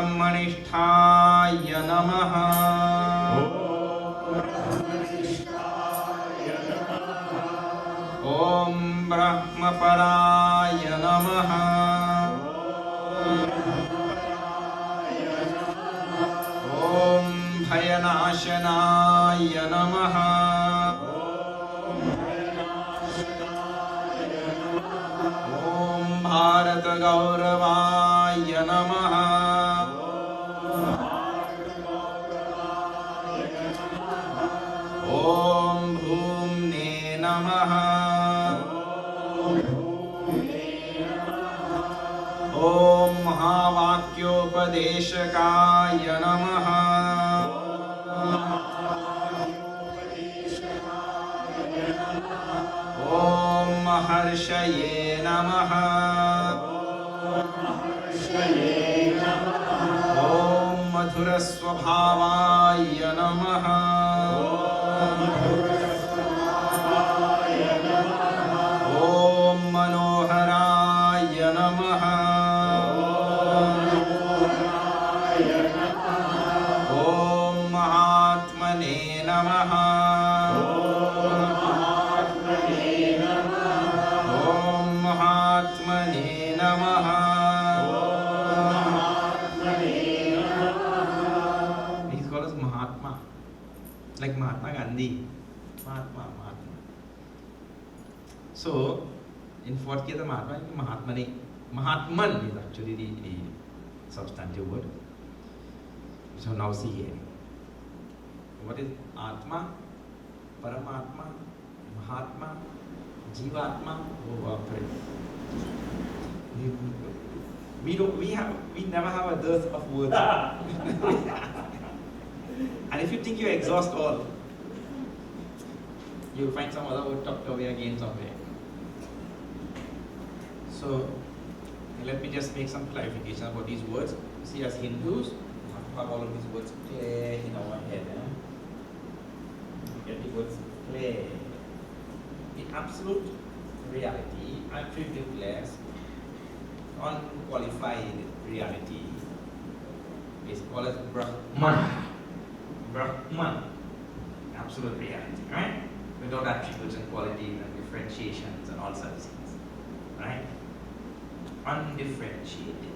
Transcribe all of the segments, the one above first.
Brahmanishthaya Namaha. Om Brahmaparaya Namaha. Om Bhayanashanaya Namaha. Om Bharata Gauravaya Namaha. Om Bhumne Namaha. Om Mahavakyopadeshakaya Namaha. Om Maharshaye Namaha. Om Madhurasvabhavaya Namaha. Om Manoharaya Namaha. Om Mahatmane Namaha. Om Mahatmane Namaha. He's called as Mahatma, like Mahatma Gandhi. Mahatma. So, in fourth case, the Mahatma is Mahatmane. Mahatman is actually the substantive word. So now see here. What is Atma, Paramatma, Mahatma, Jivatma? Oh, Bapre. We never have a dearth of words. And if you think you exhaust all, you'll find some other word tucked away again somewhere. So, let me just make some clarification about these words. See, as Hindus, we have to have all of these words clear in our head. Get the words clear. The absolute reality, attributeless, unqualified reality is called as Brahman. Brahman. Absolute reality, right? Without attributes and qualities and differentiations and all such things, right? Undifferentiated.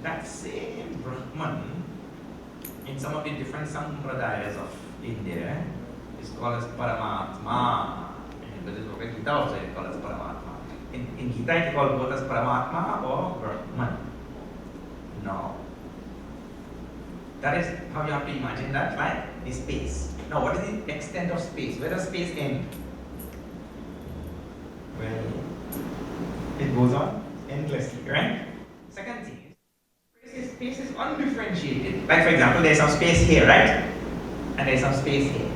That same Brahman, in some of the different sampradayas of India, is called as Paramatma. But in Bhagavad Gita also it is called as Paramatma. In Gita it is called both as Paramatma or Brahman. No. That is how you have to imagine that, right? The space. Now, what is the extent of space? Where does space end? Well, it goes on endlessly, right? Second thing is, space is undifferentiated. Like, for example, there is some space here, right? And there is some space here.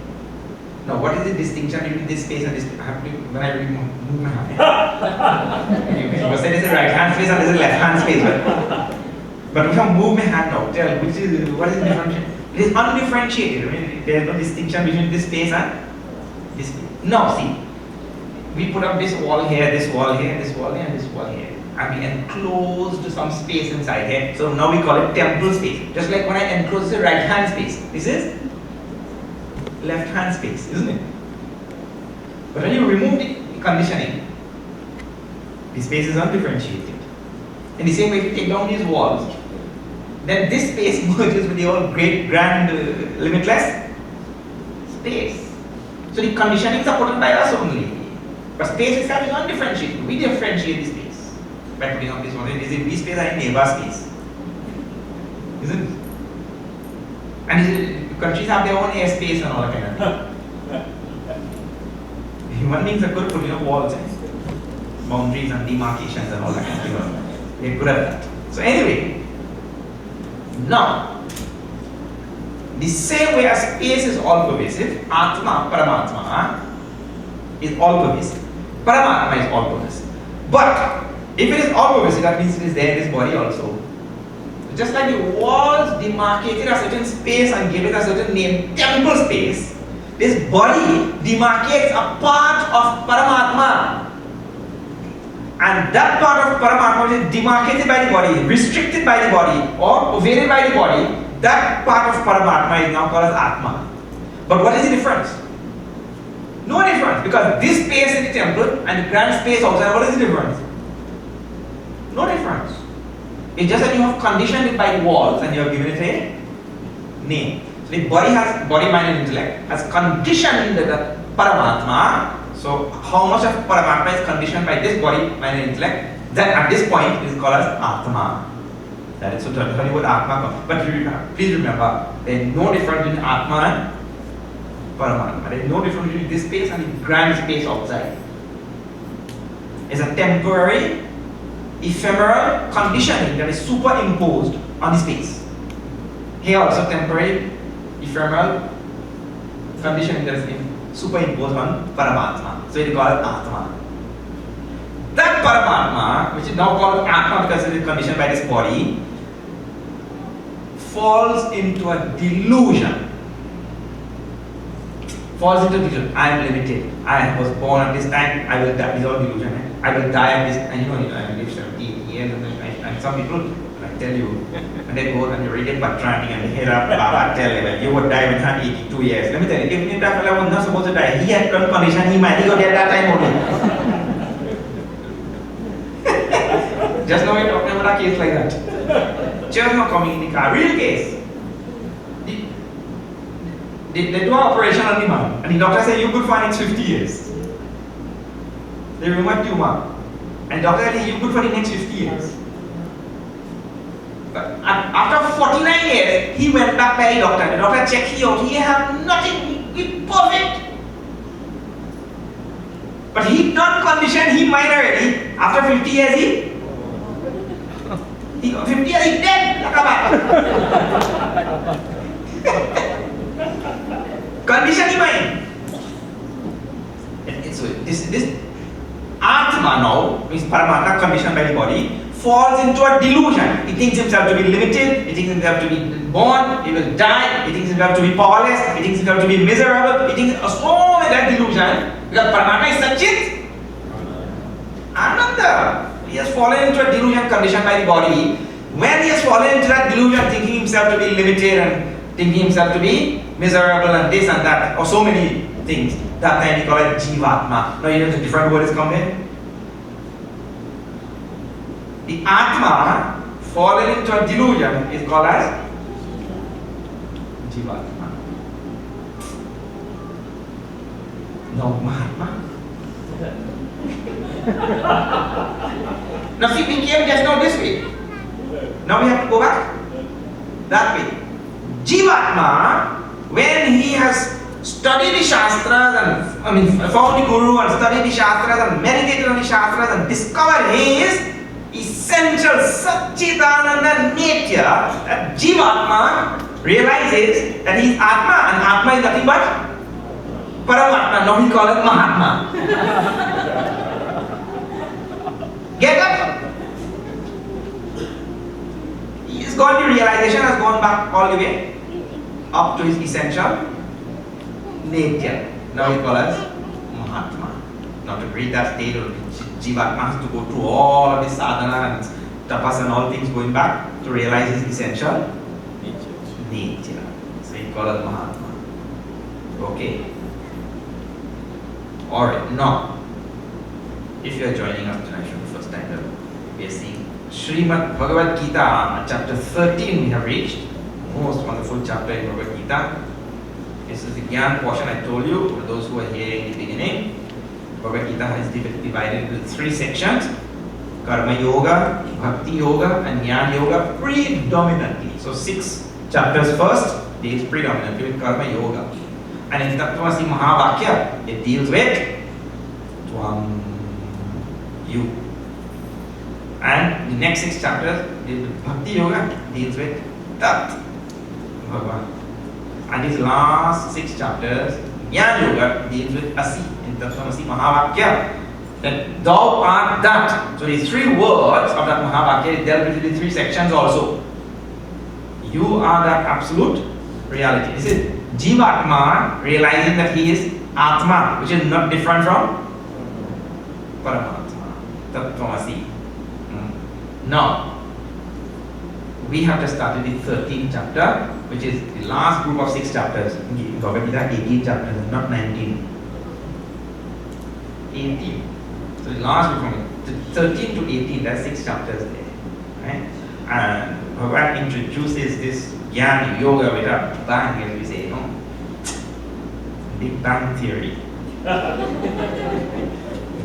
Now, what is the distinction between this space and this space? I have to, when I move my hand. You must say this is right hand space and this is left hand space. But if I move my hand now, tell what is the difference? It is undifferentiated. I mean, there is no distinction between this space and this space. No, see, we put up this wall here, this wall here, this wall here, and this wall here. And we enclosed some space inside here. So now we call it temporal space. Just like when I enclose the right hand space. This is left hand space, isn't it? But when you remove the conditioning, the space is undifferentiated. In the same way, if you take down these walls, then this space merges with the whole great, grand, limitless space. So the conditionings are put on by us only. But space itself is undifferentiated. We differentiate the space by putting up this one. Is it V space or neighbor space? Isn't it? And countries have their own airspace and all that kind of thing. Human beings are good at putting up walls, boundaries and demarcations and all that kind of thing. They're good at that. So anyway, now, the same way as space is all pervasive, Atma, Paramatma is all pervasive. Paramatma is all pervasive. But if it is all pervasive, that means it is there in this body also. Just like the walls demarcated a certain space and gave it a certain name, temple space, this body demarcates a part of Paramatma. And that part of Paramatma which is demarcated by the body, restricted by the body, or pervaded by the body, that part of Paramatma is now called as Atma. But what is the difference? No difference, because this space in the temple and the grand space outside, what is the difference? No difference. It's just that you have conditioned it by the walls and you have given it a name. So the body, mind and intellect has conditioned the Paramatma. So how much of Paramatma is conditioned by this body, mind and intellect, that at this point is called as Atma. That is so tell you what Atma comes. But please remember, there is no difference between Atma and Paramatma. There is no difference between this space and the grand space outside. It's a temporary, ephemeral conditioning that is superimposed on the space. Here also temporary, ephemeral conditioning that is superimposed on Paramatma. So it is called Atma. That Paramatma, which is now called Atma because it is conditioned by this body, falls into a delusion. Falls into delusion. I am limited. I was born at this time. I will die. This is all delusion. I will die at this. And I live 70 years. And some people, I tell you, when they go and they read it Patrani and they hear Baba tell them, you would die when you had 82 years. Let me tell you, if that fellow was not supposed to die, he had condition. He might go there that time only. Just now we're talking about a case like that. Just now coming in the car, real case. They do an operation on the man, and the doctor said you could find it 50 years. They remove a tumor, and the doctor said you could for the next 50 years. But after 49 years, he went back by the doctor. The doctor checked him out. He had nothing. He perfect. But he not conditioned his mind already. After 50 years, he 50 years, he dead. Condition his mind. So this Atma now, means Paramatma conditioned by the body, falls into a delusion. He thinks himself to be limited, he thinks himself to be born, he will die, he thinks himself to be powerless, he thinks himself to be miserable, he thinks so in that delusion, because Paramatma is Satchit. Ananda. He has fallen into a delusion conditioned by the body. When he has fallen into that delusion, thinking himself to be limited and thinking himself to be miserable and this and that, or so many things, that time he call it Jivatma. Now you know the different word is coming. The Atma fallen into a delusion is called as Jivatma. No Mahatma. Now see, we came just now this way. Now we have to go back that way. Jivatma, when he has studied the Shastras and found the Guru and studied the Shastras and meditated on the Shastras and discovered his essential Satchitananda nature, that Jivatma realizes that he is Atma, and Atma is nothing but Paramatma. Now he calls it Mahatma. Get that? He's gone, the realization has gone back all the way up to his essential nature. Now he calls us Mahatma. Now to reach that state of Jivatma has to go through all of this sadhana and tapas and all things going back to realize his essential nature. So he calls us Mahatma. Okay. Alright, now if you are joining us tonight for the first time, we are seeing Srimad Bhagavad Gita, chapter 13 we have reached. Most wonderful chapter in Bhagavad Gita. This is the Gyan portion I told you, for those who are here in the beginning. Bhagavad Gita is divided into 3 sections: Karma Yoga, Bhakti Yoga, and Jnana Yoga predominantly. So 6 chapters first deals predominantly with Karma Yoga. And in Tattvamasi Mahavakya, it deals with Tvam, you. And the next 6 chapters deal with Bhakti Yoga, deals with Tat, Bhagavan. And these last 6 chapters, Jnana Yoga, deals with Asi in Tattvamasi Mahavakya. That thou art that. So these 3 words of that Mahavakya dealt with the 3 sections also. You are that absolute reality. This is Jivatma realizing that he is Atma, which is not different from Paramatma, Tattvamasi. Now, we have just started the 13th chapter, which is the last group of 6 chapters. In Bhagavad Gita, 18 chapters, not 19. 18. So the last group from 13 to 18, there's 6 chapters there. Right? And Bhagavan introduces this Jnana Yoga with a bang, as we say, Big Bang Theory.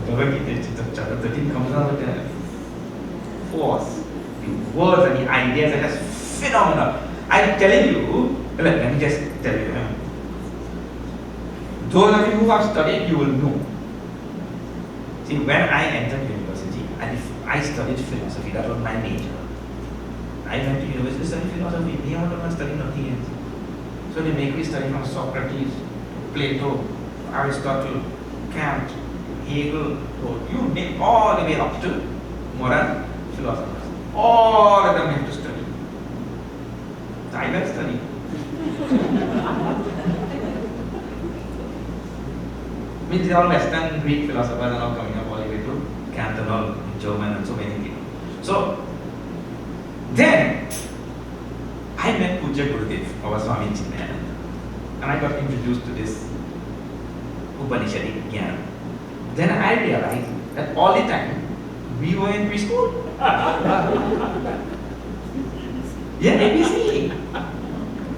Bhagavad Gita, chapter 13 comes out with the force, the words and the ideas are just phenomenal. I'm telling you, let me just tell you. Those of you who have studied, you will know. See, when I entered university, I studied philosophy. That was my major. I went to university to study philosophy. They want to study nothing else. So they make me study from Socrates, Plato, Aristotle, Kant, Hegel, you name all the way up to modern philosophers. All of them have to study. So I will study. Means they all Western Greek philosophers are now coming up all the way to Kant and all, German and so many people. So then I met Puja Gurudev, our Swami Chinmaya, and I got introduced to this Upanishadic Jnana. Then I realized that all the time we were in preschool. Yeah, ABC.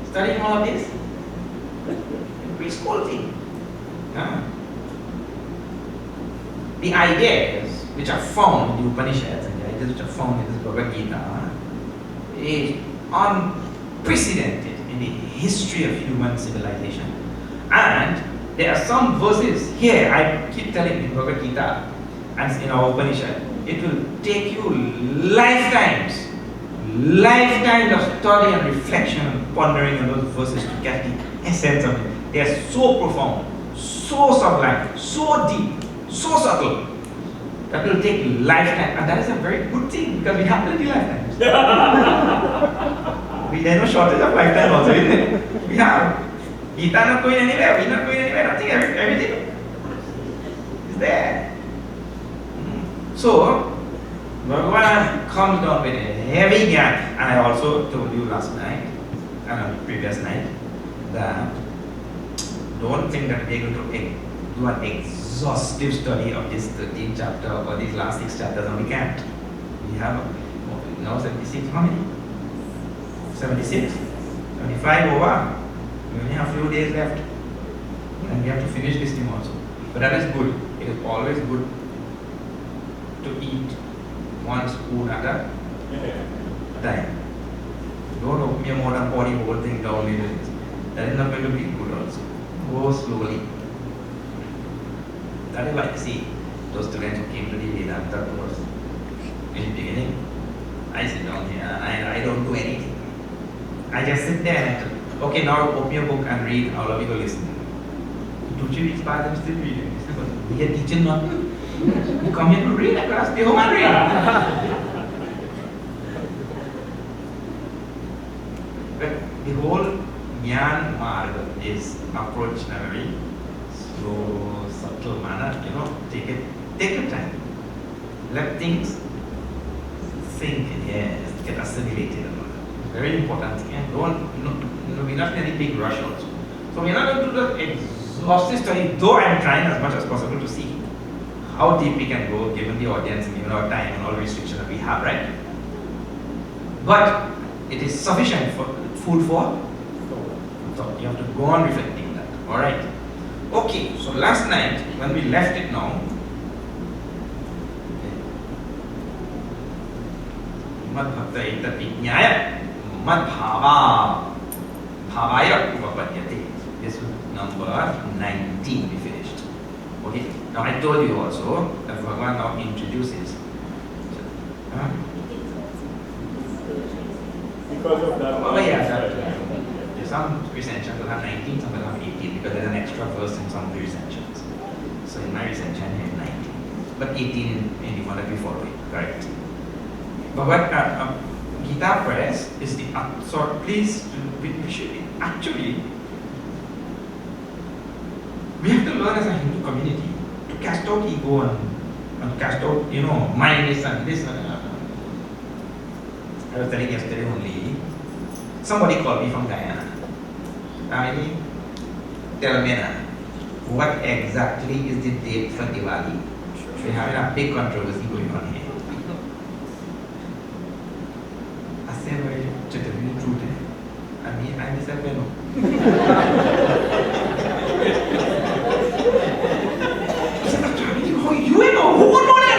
Studying all of this. Preschool thing. The ideas which are found in the Upanishads and the ideas which are found in the Bhagavad Gita is unprecedented in the history of human civilization. And there are some verses here, I keep telling you, in Bhagavad Gita and in our Upanishad, it will take you lifetimes of study and reflection and pondering on those verses to get the essence of it. They are so profound, so sublime, so deep, so subtle, that will take lifetime. And that is a very good thing because we have plenty lifetimes. There's no shortage of lifetime also, isn't it? We have. Gita not going anywhere, we're not going anywhere, nothing, everything is there. So, Bhagavan comes down with a heavy jnana, and I also told you last night, and the previous night, that don't think that we're going to do an exhaustive study of this 13th chapter or these last 6 chapters, and we can't. We have now 76, how many? 76? 75 over. We only have a few days left, and we have to finish this thing also. But that is good. It is always good to eat one spoon at a time. Don't open your mouth and pour the whole thing down with it. That is not going to be good also. Go slowly. That is why, see, those students who came to the Vedanta course in the beginning, I sit down here and I don't do anything. I just sit there and okay, now open your book and read. All of you go listen. 2-3 weeks back, I'm still reading. We are teaching not to. You come here to read, I class, stay home and read. But the whole Jnana Marga is approached in a very slow, subtle manner. Take your time. Let things sink in here, get assimilated. Very important thing. We're not in any big rush also. So we're not going to do the exhaustive study, though I'm trying as much as possible to see how deep we can go given the audience and given our time and all the restrictions that we have, right? But it is sufficient for food for thought. You have to go on reflecting that. Alright. Okay, so last night when we left it now, Mad Bhakta Etat Vijnaya Mad Bhava Bhavaya Upapadyate. This was number 19 we finished. Okay. Now I told you also that Bhagavan now introduces. Because of that. Oh yeah, that, some recensions will have 19, some will have 18 because there's an extra verse in some of the recensions. So in my recension I have 19, but 18 in the one that we follow it, correct? But what Gita Press is the so please we should actually we have to learn as a Hindu community to cast out ego and cast out mindless and this and that. I was telling yesterday only, somebody called me from Guyana. Family, tell me now, what exactly is the date for Diwali? We're having a big controversy going on here. I said, well, to tell you the truth, I said, well, no. I said, but you know, who would know that?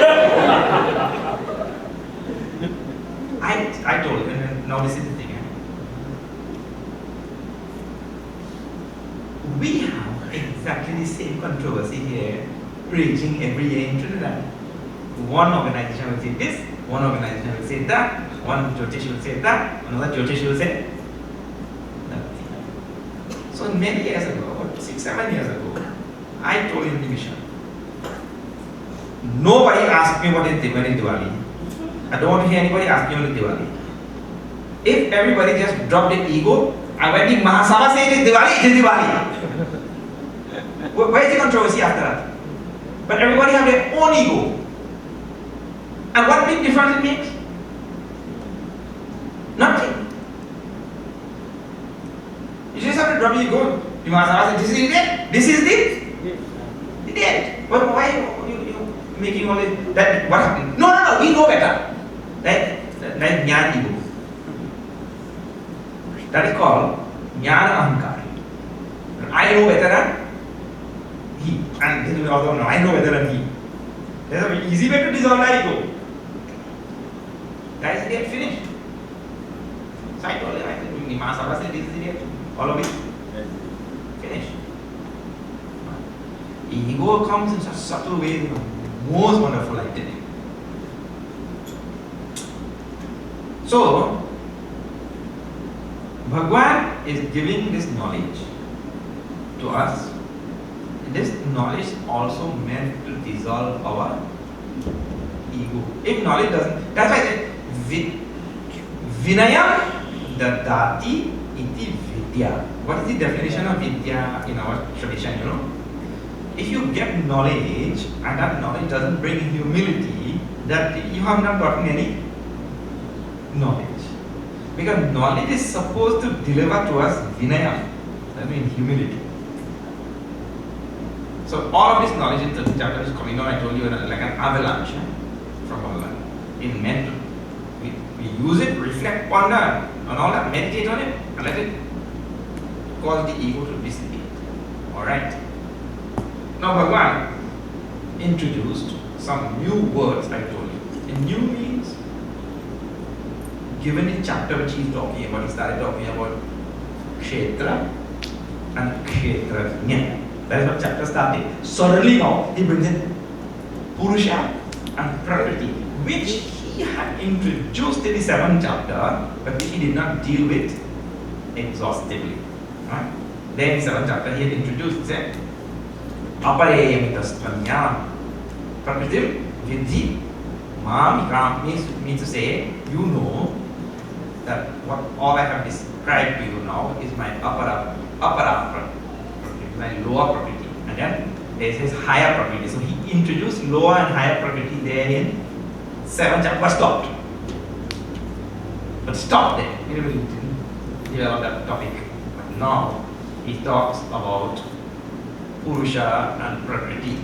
I told him, and now this is the thing. We have exactly the same controversy here raging every year in Trinidad. One organization will say this, one organization will say that, one Jyotish will say that, another Jyotish will say that. So many years ago, about 6-7 years ago, I told in the mission, nobody asked me when is Diwali. I don't want to hear anybody ask me when is Diwali. If everybody just dropped their ego, and when the Mahasabha says it is Diwali, where is the controversy after that? But everybody have their own ego. And what big difference it makes? Nothing. You just have to drop your ego. The Mahasabha says, this is the date, this is the date. But why are you making all this? That, what happened? No, we know better. That is Jnana ego. That is called Jnana Ahankar. I know better than he. And this is also no, I know better than he. There's an easy way to dissolve that ego. That is the date finished. So I told him, I said, the Mahasabha said this is the date. All of it. Finished. Ego comes in such subtle ways, most wonderful, I tell you. So, Bhagwan is giving this knowledge to us. This knowledge is also meant to dissolve our ego. If knowledge doesn't, that's why I said Vinayam Dadati iti Vidya. What is the definition of Vidya in our tradition, you know? If you get knowledge and that knowledge doesn't bring humility, that you have not gotten any knowledge. Because knowledge is supposed to deliver to us Vinaya, that means humility. So all of this knowledge in the chapter is coming down, I told you, like an avalanche from Allah. It's meant to. We use it, reflect, ponder, and all that, meditate on it, and let it cause the ego to dissipate. Alright? Now Bhagwan introduced some new words, I told you. And new means, given the chapter which he is talking about, he started talking about Kshetra and Kshetrajna. That is what chapter started. Suddenly now, he brings in Purusha and Prakriti, which he had introduced in the 7th chapter, but which he did not deal with exhaustively. Right? Then in the 7th chapter, he had introduced, he said, Apareyamitastvanya Prakriti Vidhi Mam means to say, you know that what all I have described to you now is my upper Prakriti, my lower Prakriti. And then there is higher Prakriti. So he introduced lower and higher Prakriti there in 7th chapter, but stopped there. He didn't develop that topic. But now he talks about Purusha and Prakriti.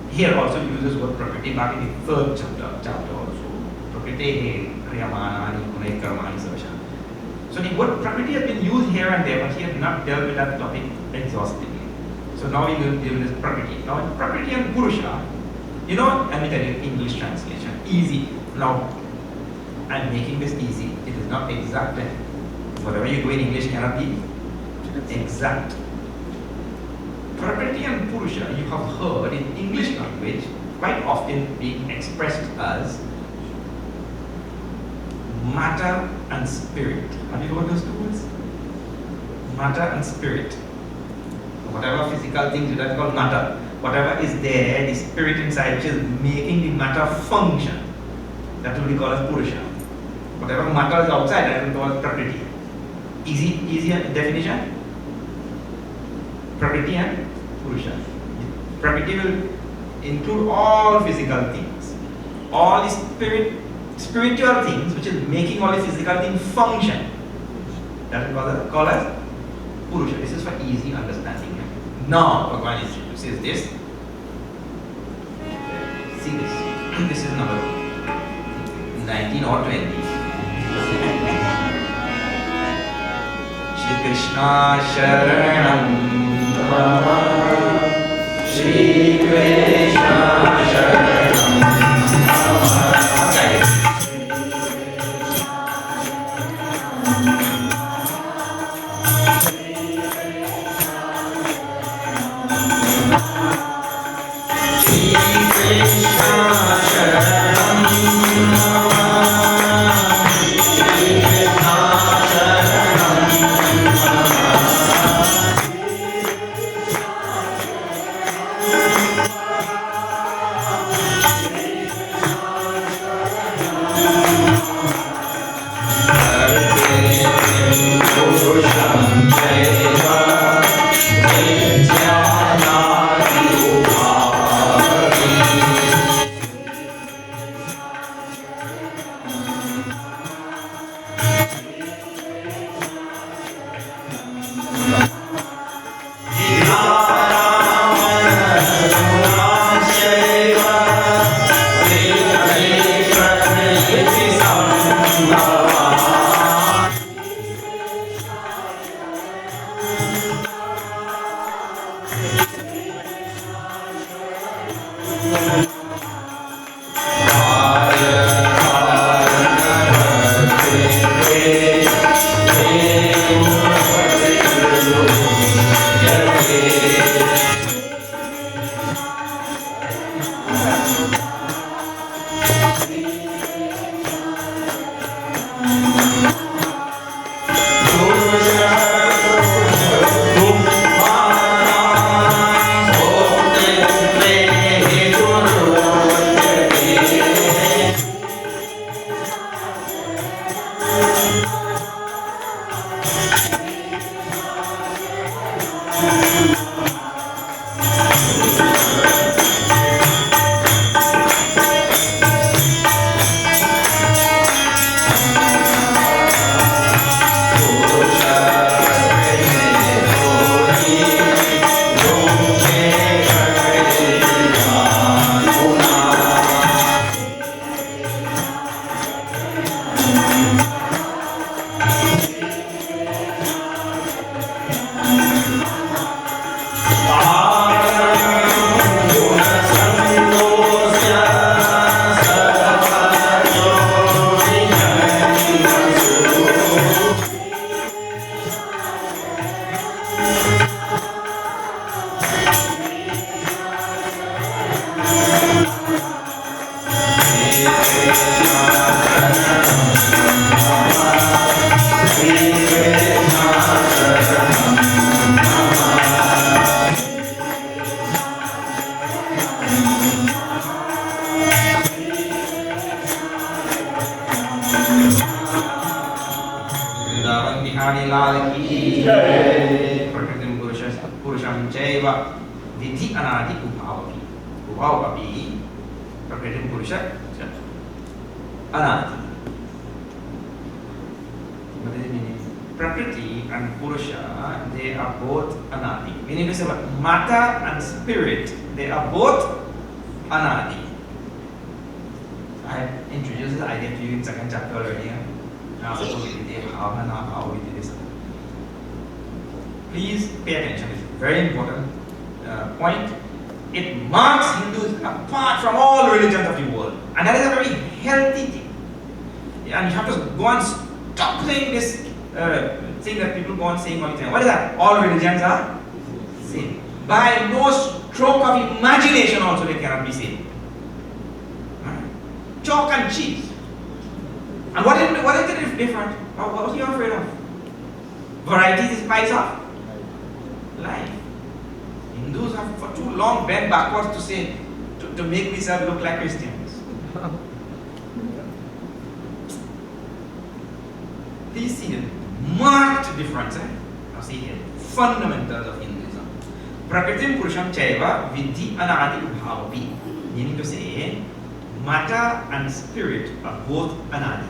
Here also uses word Prakriti back in the 3rd chapter also. Prakriti Kriyamanani Kunai Karmani Savasha. So the word Prakriti has been used here and there, but he has not dealt with that topic exhaustively. So now he will deal with Prakriti. Now in Prakriti and Purusha, you know, let me tell you English translation. Easy. Now I'm making this easy. It is not exact. Whatever you do in English cannot be exact. Prakriti and Purusha, you have heard in English language quite often being expressed as matter and spirit. Have you heard those two words? Matter and spirit. Whatever physical things that's called matter. Whatever is there, the spirit inside which is making the matter function. That will be called as Purusha. Whatever matter is outside, that will be called Prakriti. Easier definition? Prakriti and Purusha. Prakriti will include all physical things. All the spirit spiritual things which is making all the physical things function. That is called as Purusha. This is for easy understanding. Now, Bhagavan says this. See this. This is number 19 or 20. Shri Krishna Sharanam Mama. Shri Krishna Sharanam Mama. Please pay attention. It's a very important point. It marks Hindus apart from all religions of the world. And that is a very healthy thing. And you have to go and stop saying this thing that people go on saying all the time. What is that? All religions are same. By no stroke of imagination also they cannot be same. Chalk and cheese. And what is the difference? What are you afraid of? Variety is spice of life. Hindus have for too long bent backwards to say, to make themselves look like Christians. Please see the marked difference. Now see here, fundamentals of Hinduism. Prakritim Purusham Chaiva Vidhi Anadi Bhavapi. Meaning to say, Matter and spirit are both anadi.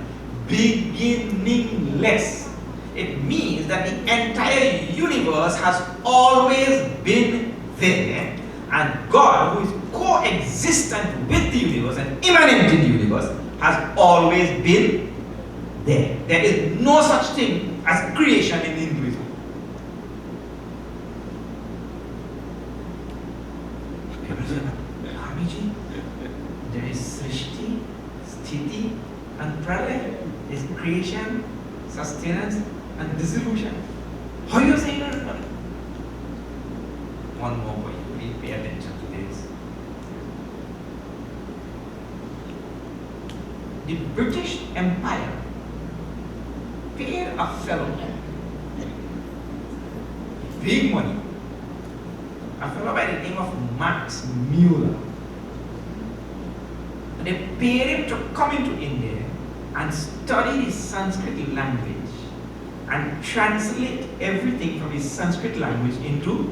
Beginningless. It means that the entire universe has always been there, and God, who is coexistent with the universe and immanent in the universe, has always been there. There is no such thing as creation in the Hinduism. There is Srishti, Sthiti, and Pralaya. There is creation, sustenance, and dissolution. How are you saying that? One more point, please pay attention to this. The British Empire paid a fellow big money, a fellow by the name of Max Muller. They paid him to come into India and study the Sanskrit language and translate everything from his Sanskrit language into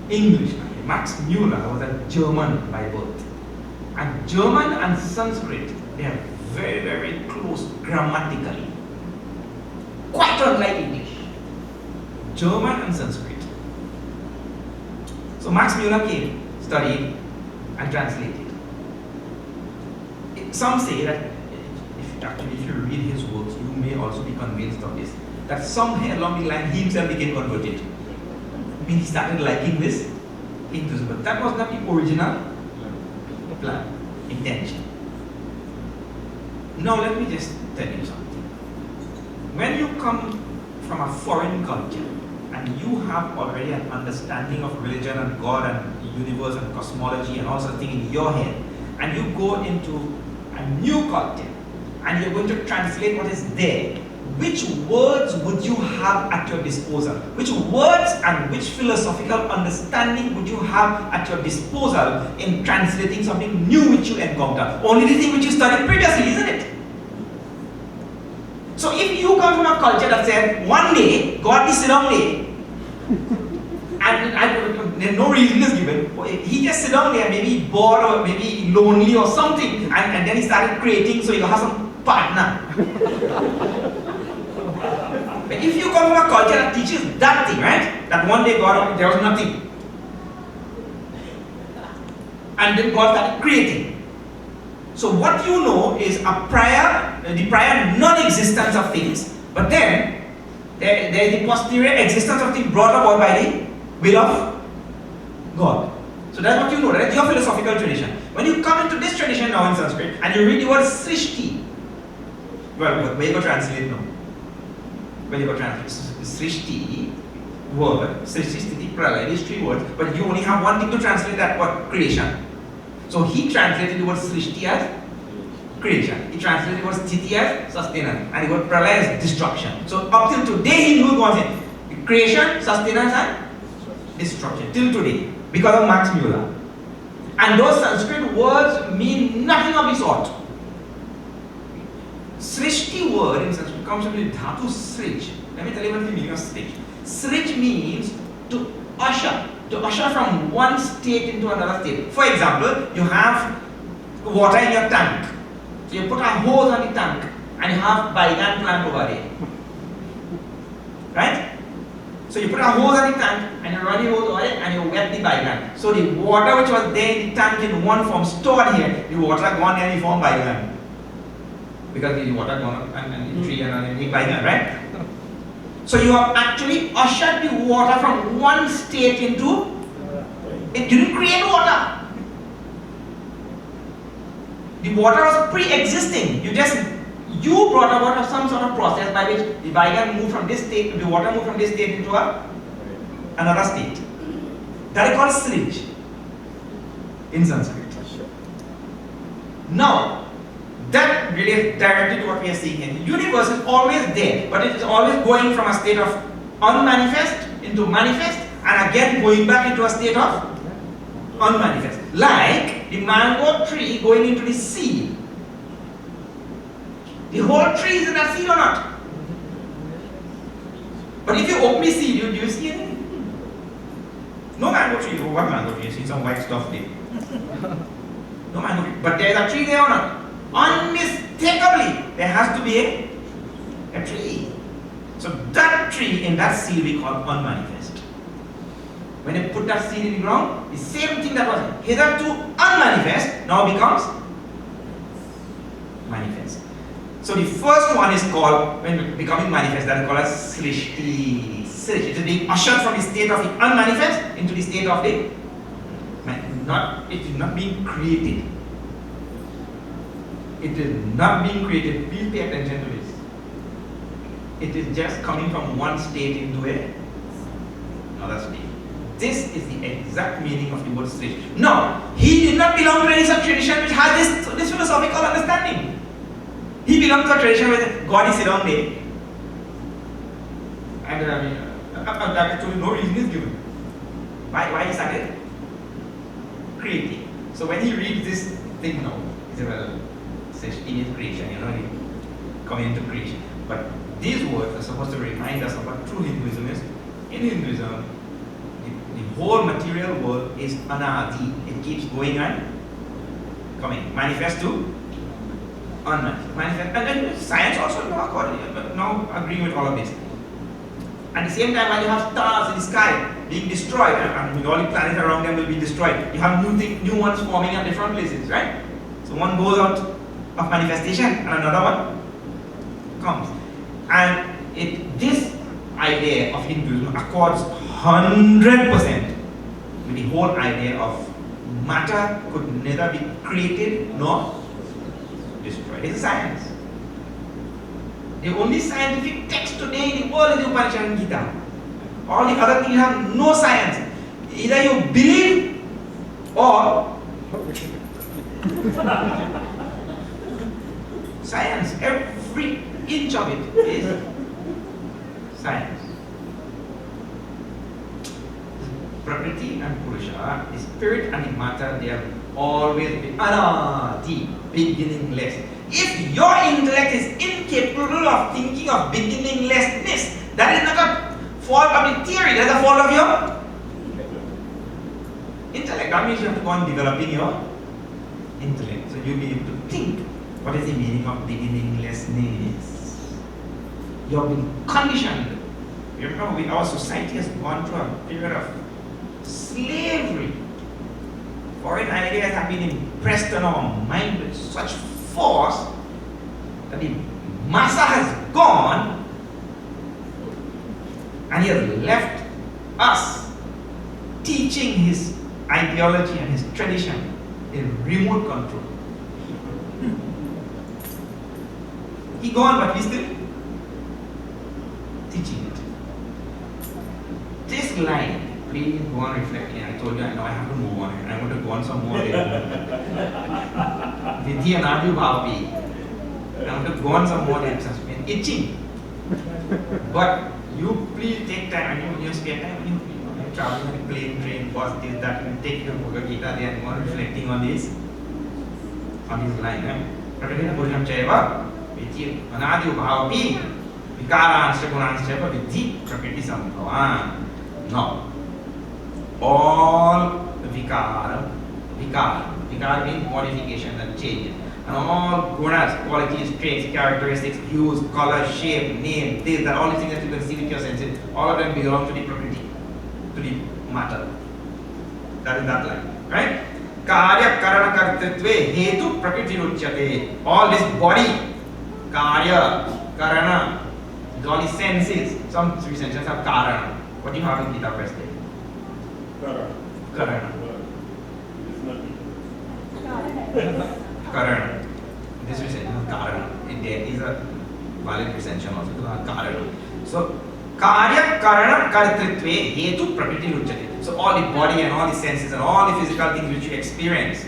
English. Max Muller was a German by birth. And German and Sanskrit, they are very, very close grammatically. Quite unlike English. German and Sanskrit. So Max Muller came, studied, and translated. Some say that if you read his works, you may also be convinced of this, that somewhere along the line he himself became converted. I mean, he started liking this Hinduism, but that was not the original plan, intention. Now let me just tell you something. When you come from a foreign culture and you have already an understanding of religion and God and the universe and cosmology and all sorts of things in your head, and you go into a new culture and you're going to translate what is there, which words would you have at your disposal? Which words and which philosophical understanding would you have at your disposal in translating something new which you encounter? Only the thing which you studied previously, isn't it? So if you come from a culture that said, one day, God is sit down there, and there's no reason is given, he just sit down there, maybe bored or maybe lonely or something, and then he started creating so he'll have some partner. But if you come from a culture that teaches that thing, right? That one day God, there was nothing. And then God started creating. So what you know is the prior non-existence of things, but then there is the posterior existence of things brought about by the will of God. So that's what you know, that's your philosophical tradition. When you come into this tradition now in Sanskrit, and you read the word Srishti, well, where you go translate now? Where you go translate? Srishti word, Srishti, Sthiti, Pralaya, these three words, but you only have one thing to translate that word, creation. So he translated the word Srishti as creation. He translated the word Sthiti as sustenance, and the word Pralaya as destruction. So up till today, Hindu goes in creation, sustenance, and destruction. Till today, because of Max Muller. And those Sanskrit words mean nothing of the sort. Srishti word in Sanskrit comes from the dhatu srij. Let me tell you what the meaning of srij. Srij means to usher from one state into another state. For example, you have water in your tank. So you put a hose on the tank and you have baigan plant over there. Right? So you put a hose on the tank and you run the hose over it and you wet the baigan. So the water which was there in the tank in one form stored here, the water gone there and you form baigan. Because the water gone and the tree and the baigan, right? So you have actually ushered the water from one state into, it didn't create water. The water was pre-existing. You brought about some sort of process by which the baigan moved from this state, the water moved from this state into another state. That is called srij in Sanskrit. Now, that relates directly to what we are seeing here. The universe is always there, but it is always going from a state of unmanifest into manifest, and again going back into a state of unmanifest. Like the mango tree going into the seed. The whole tree is in that seed or not? But if you open the seed, do you see anything? No mango tree. Oh, what mango tree? You see some white stuff there. No mango tree. But there is a tree there or not? Unmistakably, there has to be a tree. So that tree in that seed we call unmanifest. When they put that seed in the ground, the same thing that was hitherto unmanifest now becomes manifest. So the first one is called, when becoming manifest, that is called as srishti. It is being ushered from the state of the unmanifest into the state of the it is not being created. It is not being created. Please pay attention to this. It is just coming from one state into another state. This is the exact meaning of the word srishti. No, he did not belong to any such tradition which had this philosophical understanding. He belonged to a tradition where God is down there. And actually no reason is given. Why he started creating. So when he reads this thing now, he says, well, srishti is creation, coming into creation. But these words are supposed to remind us of what true Hinduism is. In Hinduism, the whole material world is anadi. It keeps going on, coming. Manifest to unmanifest. And then science also now agreeing with all of this. At the same time, when you have stars in the sky being destroyed, and all the planets around them will be destroyed, you have new ones forming at different places, right? So one goes out of manifestation and another one comes. And this idea of Hinduism accords 100% with the whole idea of matter could neither be created nor destroyed. It's a science. The only scientific text today in the world is the Upanishad and Gita. All the other things have no science. Either you believe or science. Every inch of it is science. Prakriti and Purusha, the spirit and the matter, they have always been anadi, beginningless. If your intellect is incapable of thinking of beginninglessness, that is not a fault of the theory, that is a fault of your intellect. That means you have to go on developing your intellect. So you'll be able to think what is the meaning of beginninglessness. You've been conditioned. You remember, our society has gone through a period of slavery. Foreign ideas have been impressed on our mind with such force that the massa has gone and he has left us teaching his ideology and his tradition in remote control. He gone, but we still teaching it. This line, please go on reflecting. I told you, I know I have to move on. I want to go on some more later. Vidhi anadu bhavi. I want to go on some more later. Itching. But you please take time, when you spare time, when you're traveling on a plane, train, bus, this, that, and take your Bhagavad Gita there and go on reflecting on this line. Prakashananda Purusham Chaiva, Vidhi anadu bhavi, vikaranscha gunanscha vidhi prakriti sambhava. No. All vikara means modification and change. And all gunas, qualities, traits, characteristics, hues, color, shape, name, this, that, all these things that you can see with your senses, all of them belong to the prakriti, to the matter. That is that line, right? Karya karana kartritve hetu prakriti ruchyate. All this body, karya, karana, all the senses, some three senses have karana. What do you have in Gita Press there? Karana. Karana. This recension is Karana. There is a valid recension also to Karana. So, Karya Karana Kartritve Hetu Prakriti Ruchyate. So, all the body and all the senses and all the physical things which you experience,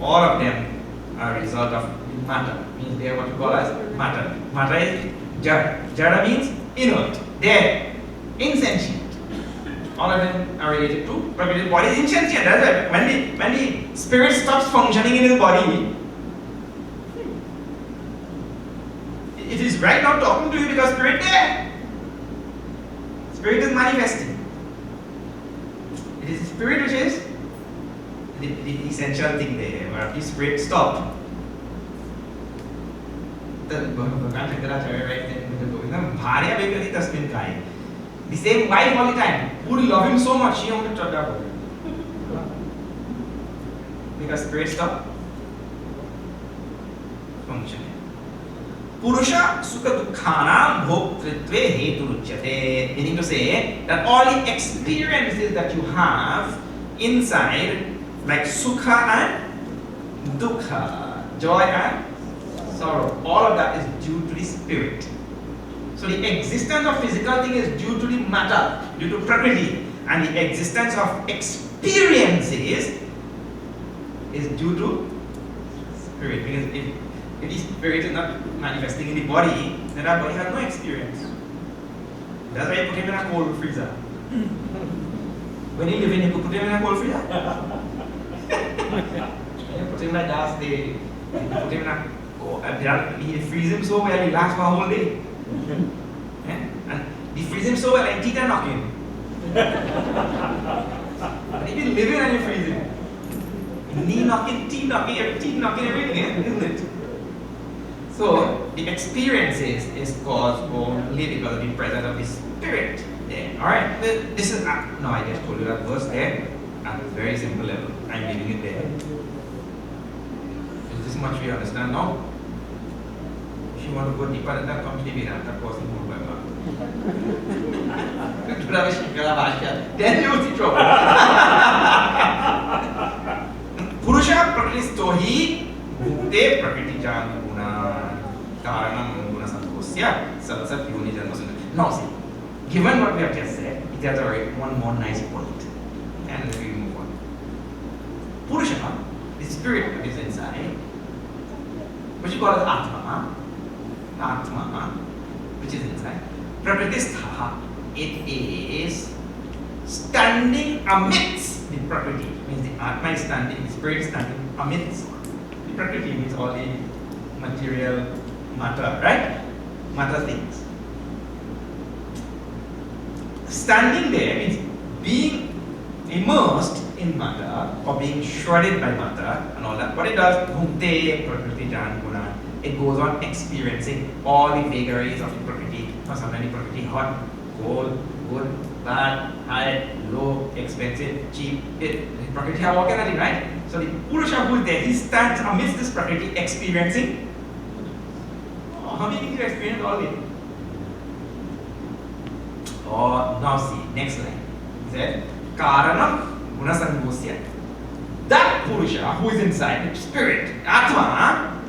all of them are a result of matter. Means they are what you call as matter. Matter is Jada. Jada means inert, dead, insentient. All of them are related to Prakriti. The body is insentient. That's right. When the spirit stops functioning in the body, it is right now talking to you because spirit there. Spirit is manifesting. It is the spirit which is the essential thing there, where the spirit stopped. The same wife all the time, who love him so much, she only to Tobago. Because spirit stopped functioning. Purusha sukha dukhanam bhoktritve heturuchyate. Meaning to say that all the experiences that you have inside, like sukha and dukkha, joy and sorrow, all of that is due to the spirit. So the existence of physical thing is due to the matter, due to prakriti, and the existence of experiences is due to spirit. Because if the spirit is not manifesting in the body, then that body has no experience. That's why you put him in a cold freezer. When you live in, you could put him in a cold freezer. You put him like that, you put him in a he freeze him so well, he lasts for a whole day. Yeah? And he freeze him so well, and teeth are knocking. And if you live in and you freeze him, knee knocking, teeth knocking, everything, isn't it? So the experiences is caused only because of the presence of the spirit there. Alright, this is, no, I just told you that verse there at a very simple level. I'm leaving it there. Is this much we understand now? If you want to go deeper than that, come to the Vedanta course in November. Then you will see trouble. Purusha prakristohi bhute prakriti jani guna karanam guna santosya satsat yoni janmasuna. Now see, given what we have just said, it has one more nice point. And then we move on. Purusha, the spirit that is inside, which you call as Atma, which is inside. Prakritistha, it is standing amidst the Prakriti. Means the Atma is standing, the spirit is standing amidst. The Prakriti means all the material matter, right? Matter things. Standing there means being immersed in matter or being shredded by matter and all that. What it does, bhunte prakriti jan guna, it goes on experiencing all the vagaries of the prakriti. Or sometimes the prakriti hot, cold, good, bad, high, low, expensive, cheap. The prakriti have all kind of thing, right? So the Purusha who is there, he stands amidst this prakriti experiencing. Oh, how many things you experience all of it? Oh, now see, next line. He said, Karanam Gunasangosya. That Purusha who is inside, the spirit, Atma,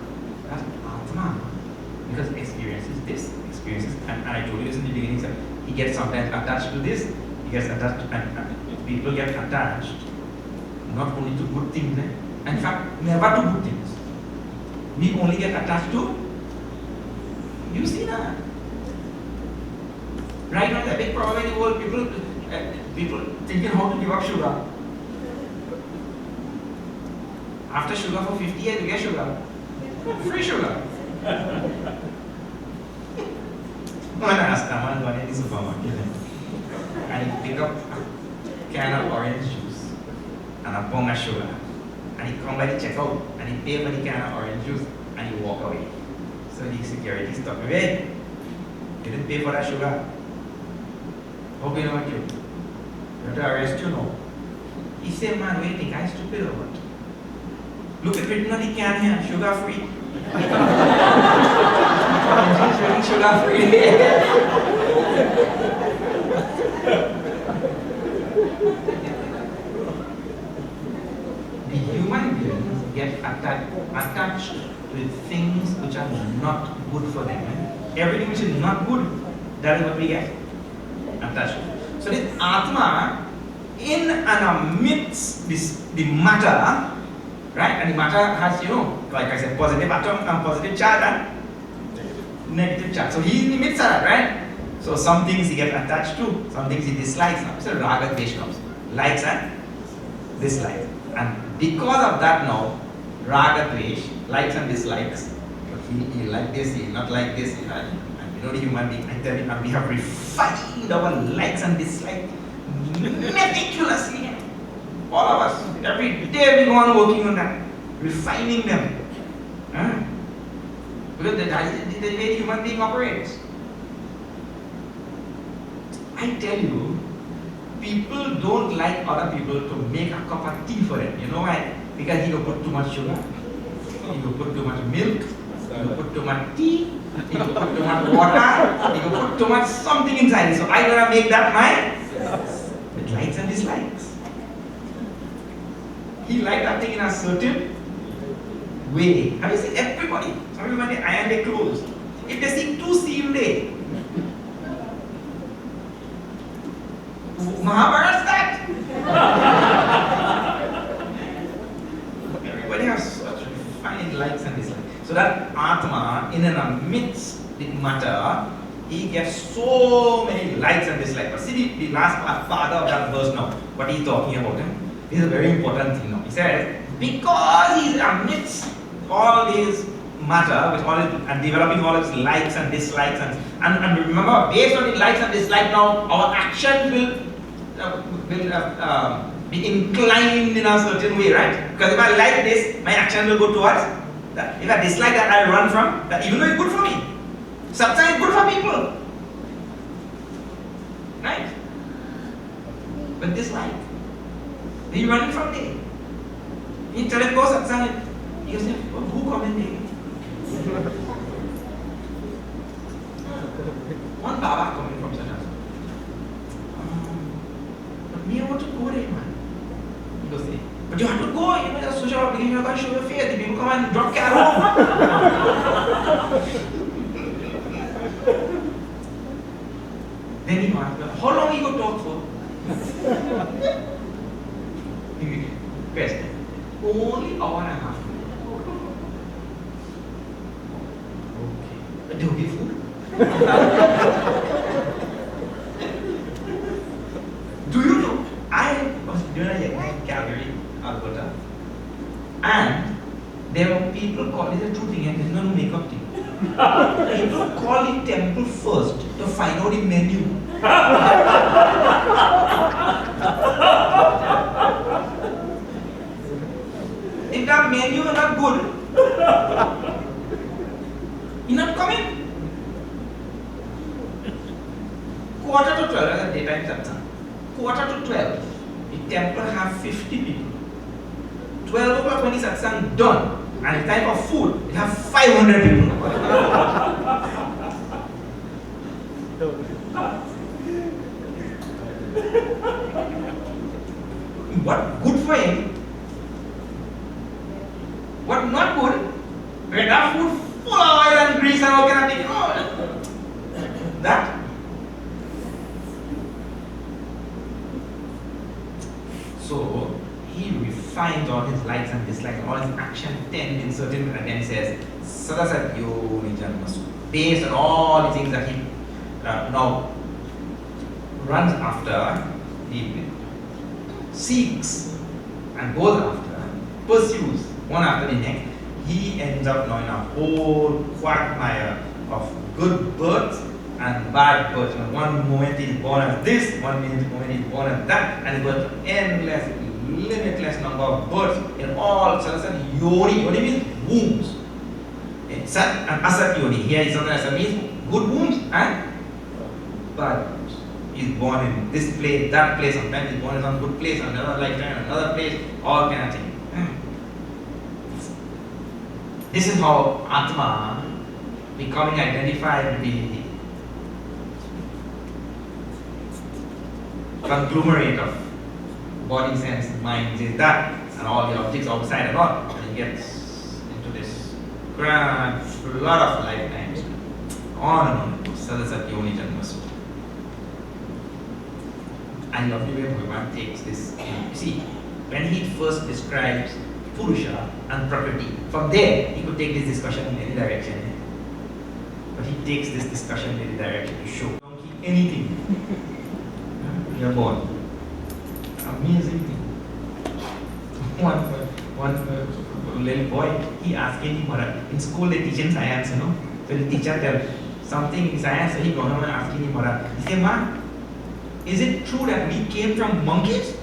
that's Atma. Because experiences this, experiences, and I told you this in the beginning, so he gets sometimes attached to this, he gets attached, and people get attached not only to good things, in fact, never to good things. We only get attached to, you see that? Right now, the big problem in the world, people thinking how to give up sugar. After sugar for 50 years, you get sugar. Free sugar. When I asked a man going in the supermarket and he pick up a can of orange juice and a pound of sugar, and he come by the checkout and he pay for the can of orange juice and he walk away. So the security stopped me. Hey, you didn't pay for that sugar. How can I want you? You have to arrest you now. He said, man, wait, think I'm stupid or what? Look at written on the can here, sugar free. It's really sugar free. The human beings get attached with things which are not good for them. Everything which is not good, that is what we get attached to. So this Atma, in and amidst the matter, right? And the matter has, like I said, positive atom and positive charge and negative charge. So he's in the midst of that, right? So some things he gets attached to, some things he dislikes. So raga dvesh comes, likes and dislikes. And because of that now, raga dvesh, likes and dislikes. He like this, he not like this, and the human being, I tell you, and we have refined our likes and dislikes meticulously. All of us. Every day we go on working on that. Refining them. Because that is the way human being operates. I tell you, people don't like other people to make a cup of tea for them. You know why? Because he will put too much sugar, he will put too much milk, he will put too much tea, he will put too much water, he will put too much something inside. So I gotta make that mine with likes and dislikes. He liked that thing in a certain way. Have you seen everybody? Some people when they iron their clothes, if they see two seam there, Mahabharata that. Everybody has such refined likes and dislikes. So that Atma, in and amidst the matter, he gets so many likes and dislikes. But see the last part of that verse now, what he's talking about him. This is a very important thing now. He says, because he's amidst all these matter, with all and developing all his likes and dislikes, and remember, based on the likes and dislikes now, our actions will be inclined in a certain way, right? Because if I like this, my action will go towards that. If I dislike that, I run from that, even though it's good for me. Satsang is good for people, right? But dislike, you running from there. You tell him go satsang, you say, who come in there? One Baba coming from Satsang. But me, I want to go there, man. He goes, but you have to go, you know, just social obligation, you can't show your face. The people come and drop carol. Then he asked, how long you go talk for? Best. Only hour and a half. Okay. But do you give food? Do you know? I was doing a yajna in Calgary, Alberta, and there were people calling, it's a true thing, and there's no makeup thing. People call the temple first to find out the menu. If that menu is not good, you're not coming. Quarter to 12, that's a daytime satsang. Quarter to 12, the temple have 50 people. 12 o'clock when the satsang done, and the time of food, it have 500 people. What good for him? What not good? When that food full of oil and grease and all kind of thing. Oh, that. So he refines all his likes and dislikes, all his action tend in certain, and then he says, Sadasat Yoni Janmasu. Based on all the things that he now runs after, he seeks and goes after, pursues one after the next, he ends up now in a whole quagmire of good birth and bad birth. And one moment he is born as this, one moment he is born as that, and he goes to endless, limitless number of births in all Sadasat Yoni. Yoni means wombs. Sat and Asat Yoni. Here is something that means good wombs and bad wombs. He is born in this place, that place, sometimes he is born in some good place, another lifetime, another place, all kind of things. This is how Atma, becoming identified with the conglomerate of body, sense, mind, is that, and all the objects outside and all, and he gets into this grand flood of lifetimes, on and on. Sadasat Yoni Janmasu. I love the way Bhagavan takes this. You see, when he first describes Purusha and Prakriti, from there he could take this discussion in any direction. But he takes this discussion in any direction to show don't keep anything. You are born. Amazing thing. One little boy, he asked him, in school they teach in science, you know. So the teacher tells something in science, so he goes home and asks him, he said, Ma, is it true that we came from monkeys?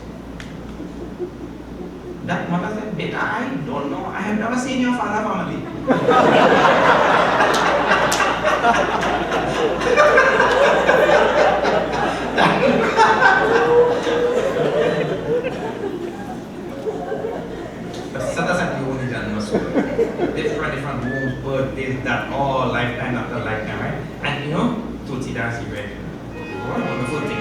That mother said, Beta, I don't know. I have never seen your father family. Different wombs, birthdays, that all lifetime after lifetime, right? And you know, Tulsidas, you read. What a wonderful thing.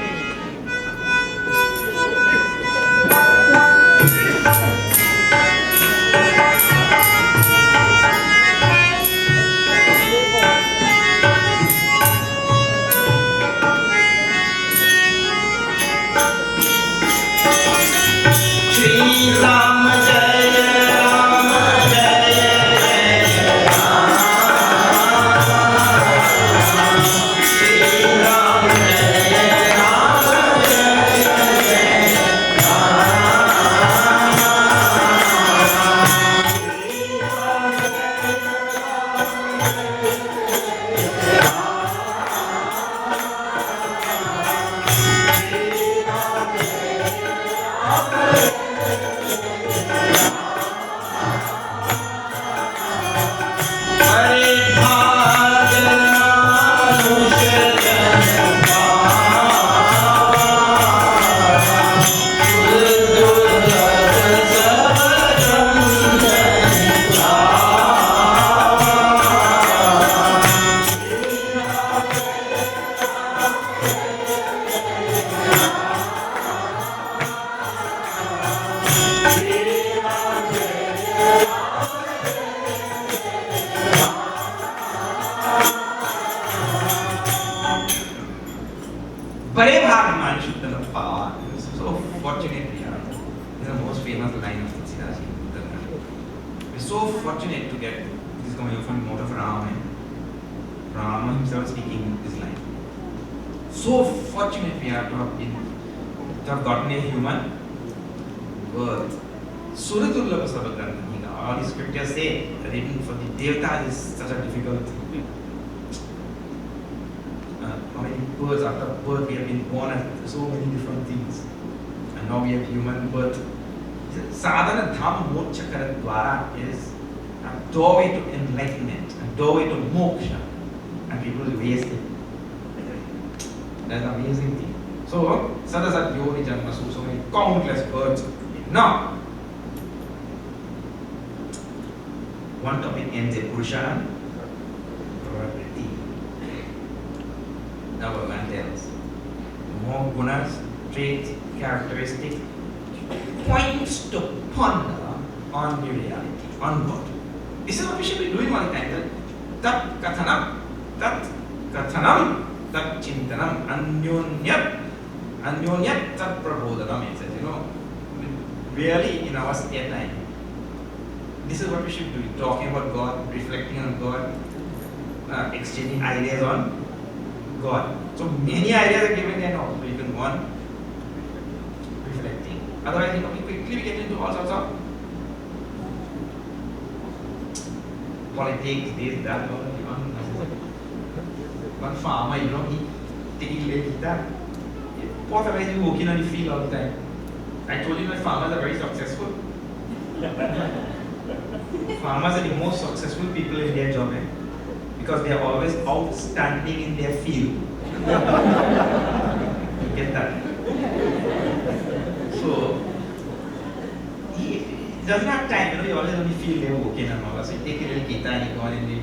Doorway to enlightenment, a doorway to moksha, and people waste it. That's an amazing thing. So, Sadasat Yoni Janmasu, so many countless birds. Now, one topic ends in Purusha Prakriti. Now, one tells more gunas, traits, characteristics, points to ponder on the reality, on God. This is what we should be doing all the time. Tat kathanam, tat chintanam, anyonyat tat prabodhanam. It says, really in our spare time. This is what we should do. Talking about God, reflecting on God, exchanging ideas on God. So many ideas are given there now. So you can go on reflecting. Otherwise, we get into all sorts of politics, this, that, one farmer, he taking guitar. What are you working on the field all the time? I told you my farmers are very successful. Farmers are the most successful people in their job, because they are always outstanding in their field. You get that? So, he doesn't have time, he always only feel they're working and all that. So, you take a little guitar and you go on in the,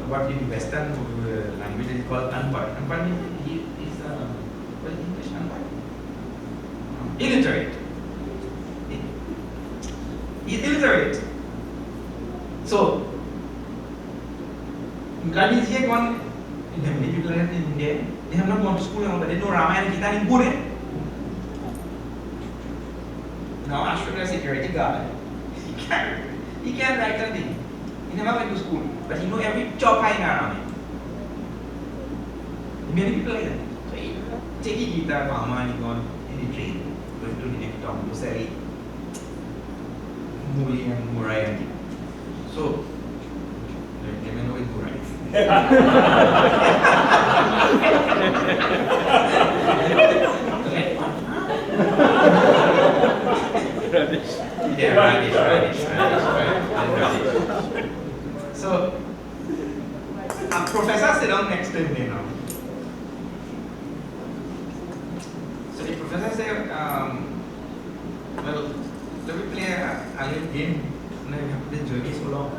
what in Western language is called unpad. Unpad means he is, what is English unpad? Illiterate. He's illiterate. So, that means he had gone, many people in India, they have not gone to school and all that, they know Ramayana and Gita in Pune. Now Ashwin is a security guard. He can't write a thing. He never went to school, but he knows every choppa in Arami. Many people like that. So he take a guitar, farmer, and he gone in the train, going to the next town to sell Muli and Murai and thing. So, let me know it's Murai. Yeah, radish. So, a professor sit down next to him now. So the professor said, well, let me play a little game. No, you have been journey so long.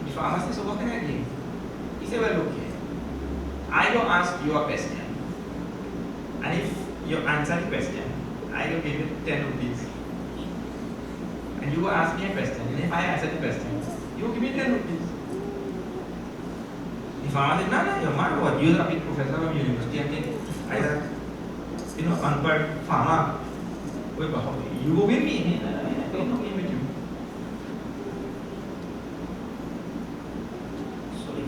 The farmer said, so what can I do? He said, well, okay. I will ask you a question. And if you answer the question, I will give you 10 rupees. And you will ask me a question. And if I answer the question, you will give me 10 rupees. The farmer said, no, you're mad. What? You're a big professor from university. I said, unpaired farmer. You go with me. I don't go with you. So the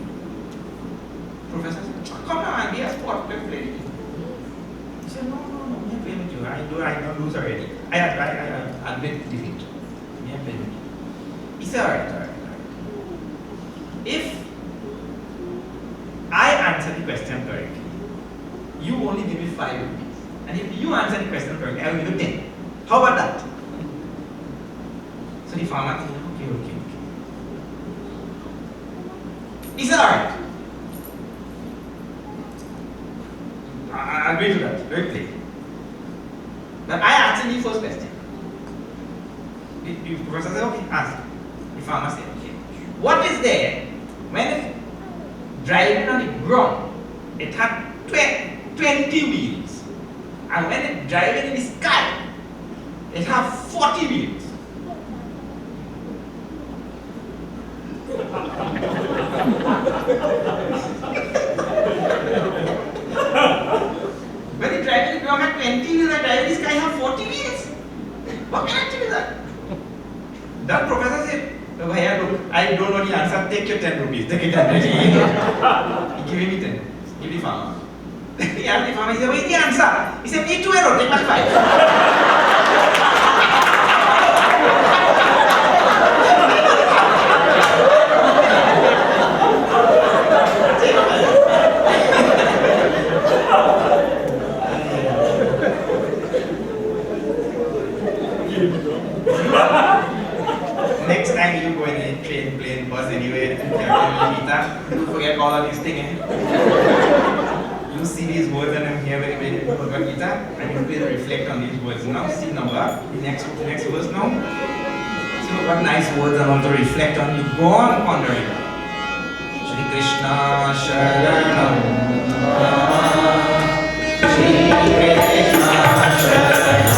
professor said, come on, be a sport. Let's play. He said, no, I'm playing with you. I don't lose already. I admit defeat. I'm playing with you. He said, all right. If I answer the question correctly, you only give me 5 rupees. And if you answer the question correctly, I will give you 10. How about that? So the farmer said, okay. He said, all right. I'll agree to that. Very clear. But I asked him the first question. The professor said, okay, ask. The farmer said, okay. What is there when it's driving on the ground, it had 20 wheels? And when it's driving in the sky, it has 40 wheels. When it's driving in the ground, at 20 wheels, and driving in the sky, have 40 wheels. What can I do with that? That professor said, look, I don't know the answer, take your 10 rupees, take it 10 rupees. He gave me 10, give the farmer. He asked the farmer, he said, what is the answer? He said, me too, I don't take my 5. Next time you go in a train, plane, bus, anywhere, don't forget all of these things. You see these words and I'm here very Bhagavad Gita, and you will reflect on these words. Now see number, the next verse now. See what nice words I want to reflect on. You go on pondering. Shri Krishna Sharanam Shri Krishna Sharanam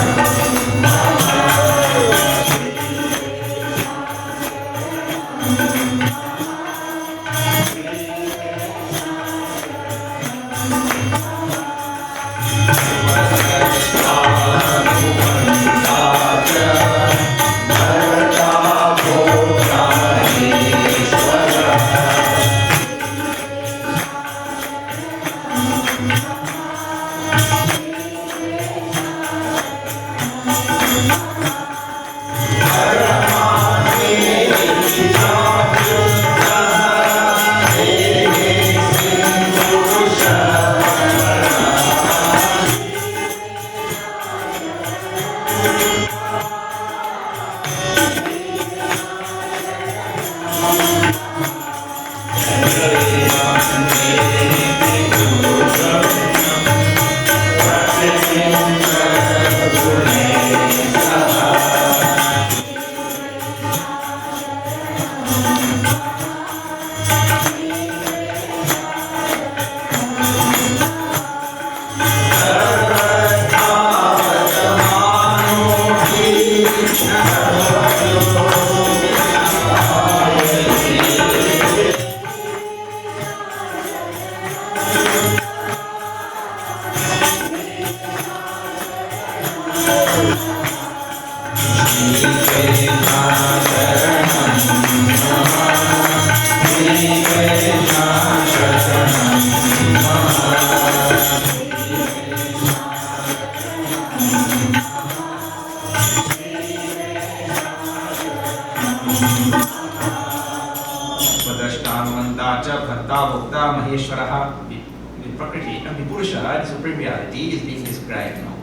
the Prakriti and the Purusha, the supreme reality, is being described now.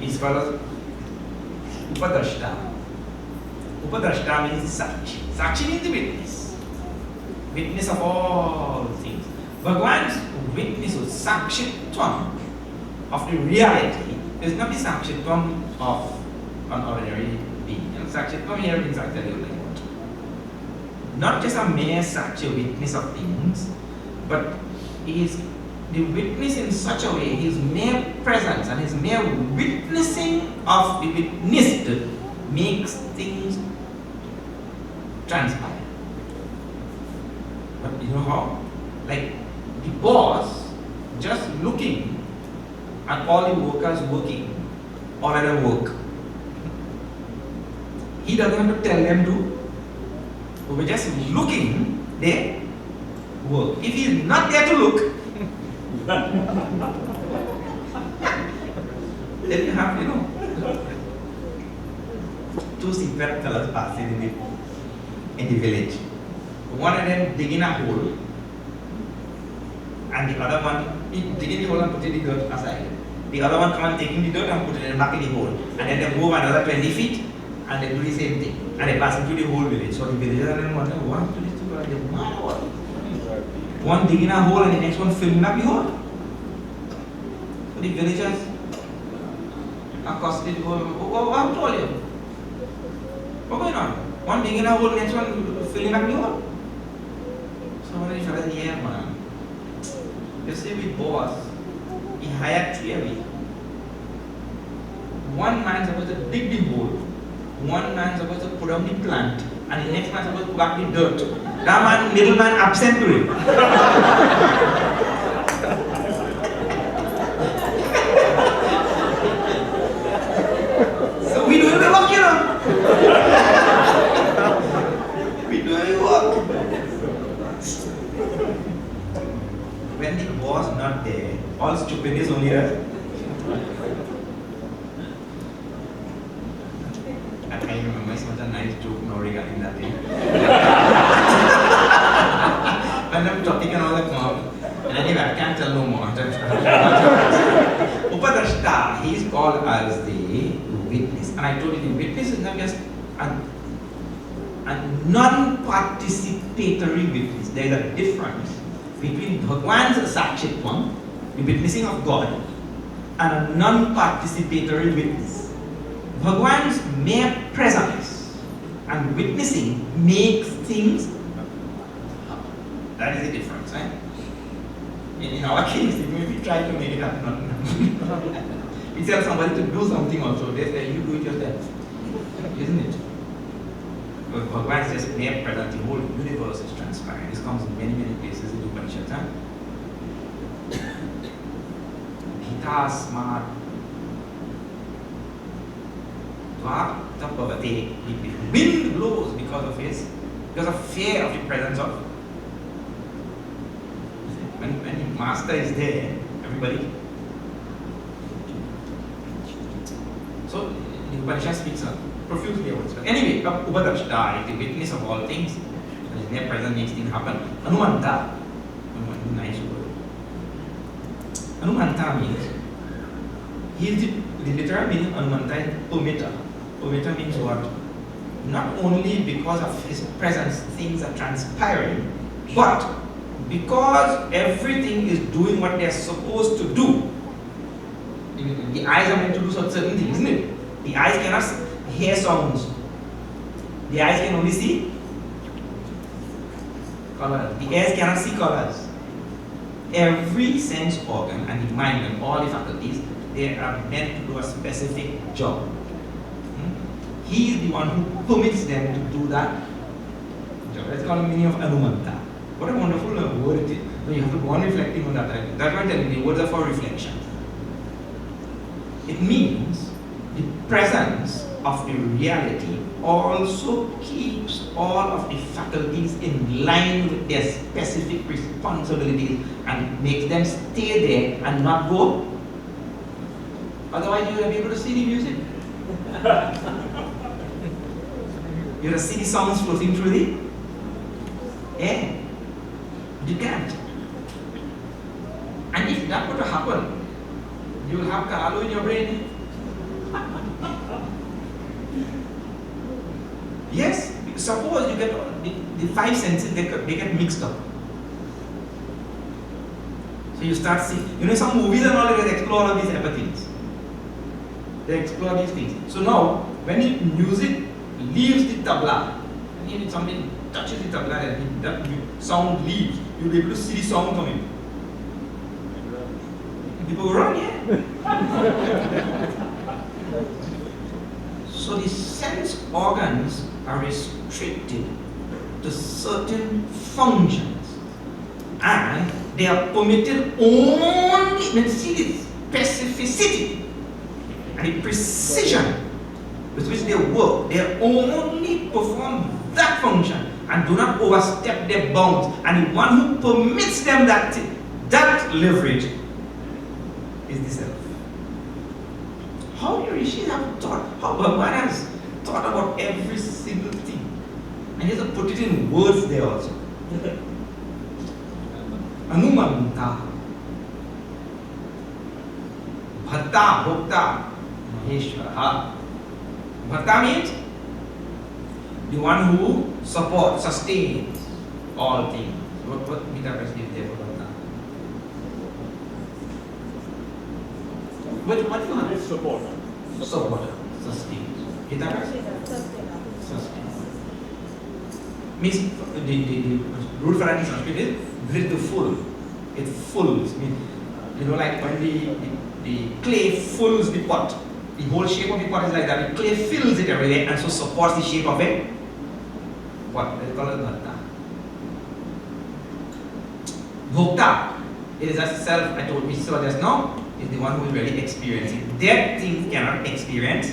These fellows Upadrashta. Upadrashta means Sakshi. Sakshi means the witness. Witness of all things. Bhagwan's witness or Sakshitvam of the reality is not the Sakshitvam of an ordinary being. And Sakshitvam here means actually like what? Not just a mere Sakshi witness of things, but he is the witness in such a way, his mere presence and his mere witnessing of the witnessed makes things transpire. But you know how? Like the boss just looking at all the workers working or at their work. He doesn't have to tell them to. We're just looking their work. If he is not there to look, then you have, two seatbelt fellows passing in the village. One of them digging a hole, and the other one digging the hole and putting the dirt aside. The other one come and taking the dirt and putting it back in the hole. And then they move another 20 feet and they do the same thing. And they pass into the whole village. So the villagers are then wondering, what happened to these two guys? They're mad or what? One digging a hole and the next one filling up the hole. So the villagers accosted the hole. What told you? What's going on? One digging a hole, next one filling up the hole. So one of the fellas, yeah man. You see with boss, he hired three of it. One man supposed to dig the hole, one man supposed to put on the plant, and the next man supposed to put back the dirt. That man, middleman absent to it. So we doing the work, we doing the work. When the boss not there, all stupidness only there. I can't remember such a nice joke now regarding that thing. When I'm talking and all that mom. Anyway, I can't tell no more. Upadrashta, he is called as the witness. And I told you the witness is not just a non-participatory witness. There is a difference between Bhagwan's Sakshitvam, the witnessing of God, and a non-participatory witness. Bhagwan's mere presence and witnessing makes things happen. That is the difference, right? In our case, if we try to make it happen, nothing happens. We tell somebody to do something also, they say, you do it yourself. Isn't it? But Bhagwan is just mere present, the whole universe is transparent. This comes in many, many places in Upanishads. Gita smart Tapavate. The wind blows because of fear of the presence of. When the master is there, everybody. So the Upanishad speaks profusely about it. Anyway, Upadrashta, the witness of all things, and his mere presence makes things happen. Anumanta, nice word. Anumanta means he is the literal meaning of Anumanta is permitter. Permitter means what? Not only because of his presence things are transpiring, but because everything is doing what they are supposed to do. The eyes are meant to do certain things, isn't it? The eyes cannot hear sounds. The eyes can only see colors. The ears cannot see colors. Every sense organ and the mind and all the faculties, they are meant to do a specific job. He is the one who permits them to do that job. That's called the meaning of Anumanta. What a wonderful word it is. So you have to go on reflecting on that. That's why I'm telling you, the words are for reflection. It means the presence of the reality also keeps all of the faculties in line with their specific responsibilities and makes them stay there and not go. Otherwise you will be able to see the music. You will see the sounds floating through the air. You can't. And if that were to happen, you will have Kalu in your brain. Yes, suppose you get the five senses, they get mixed up. So you start seeing, some movies and all, they explore all of these things. They explore these things. So now, when music leaves the tabla, and something touches the tabla and that sound leaves, you'll be able to see the sound coming. People go wrong, yeah? So the sense organs are restricted to certain functions, and they are permitted only, let's see the specificity and the precision with which they work. They only perform that function and do not overstep their bounds. And the one who permits them that leverage is the self. How the rishis have thought, how Bhagavan has thought about every single thing. And he has to put it in words there also. Anumanta, Bhatta, Bhokta, Maheshwara. Bhatta means the one who supports, sustains all things. What Gita is there for Bhatta? What do you have? Support. Support, sustains. Gita sustains. Means the root for that in Sanskrit is bhrit to full. It fulls. Means, like when the clay fulls the pot. The whole shape of the pot is like that. The clay fills it every day and so supports the shape of it. What? They call it bhatta. Bhokta is a self, I told you so just now, is the one who is really experiencing. Dead things cannot experience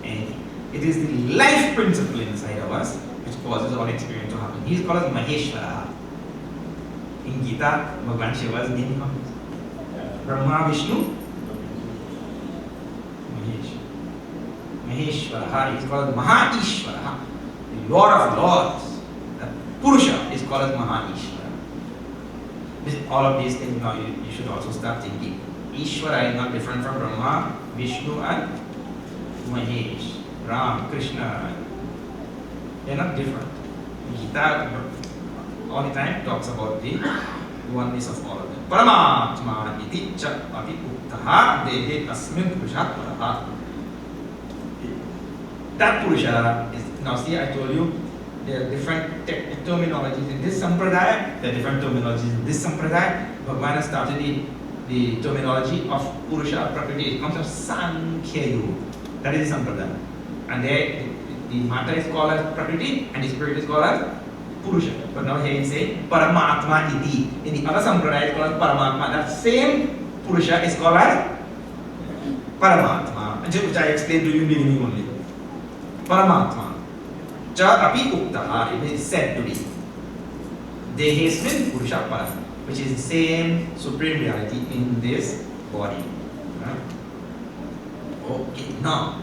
anything. It is the life principle inside of us which causes all experience to happen. He is called as Maheshwara. In Gita, Bhagavan Shiva's name comes. Brahma, Vishnu, Maheshwara. He is called Maha Ishvara, the Lord of Lords. The Purusha is called as Maha Ishvara. All of these things now you should also start thinking. Ishvara is not different from Brahma, Vishnu and Mahesh, Ram, Krishna. They are not different. Gita all the time talks about the oneness of all of them. Paramatma iti cha api uktaha dehe asmin purushat paraha. That Purusha is, now see, I told you there are different terminologies in this sampradaya, there are different terminologies in this sampradaya. Bhagavan has started the terminology of Purusha, Prakriti. It comes from Sankhya Yoga. That is the sampradaya. And there, the matter is called as Prakriti and the spirit is called as Purusha. But now here he is saying Paramatma iti. In the other sampradaya, it's called as Paramatma. That same Purusha is called as Paramatma, which I explained to you in the beginning only. Paramatma. Cha api uktaha, it is said to be. Dehesmin Purusha Para, which is the same supreme reality in this body. Right? Okay, now.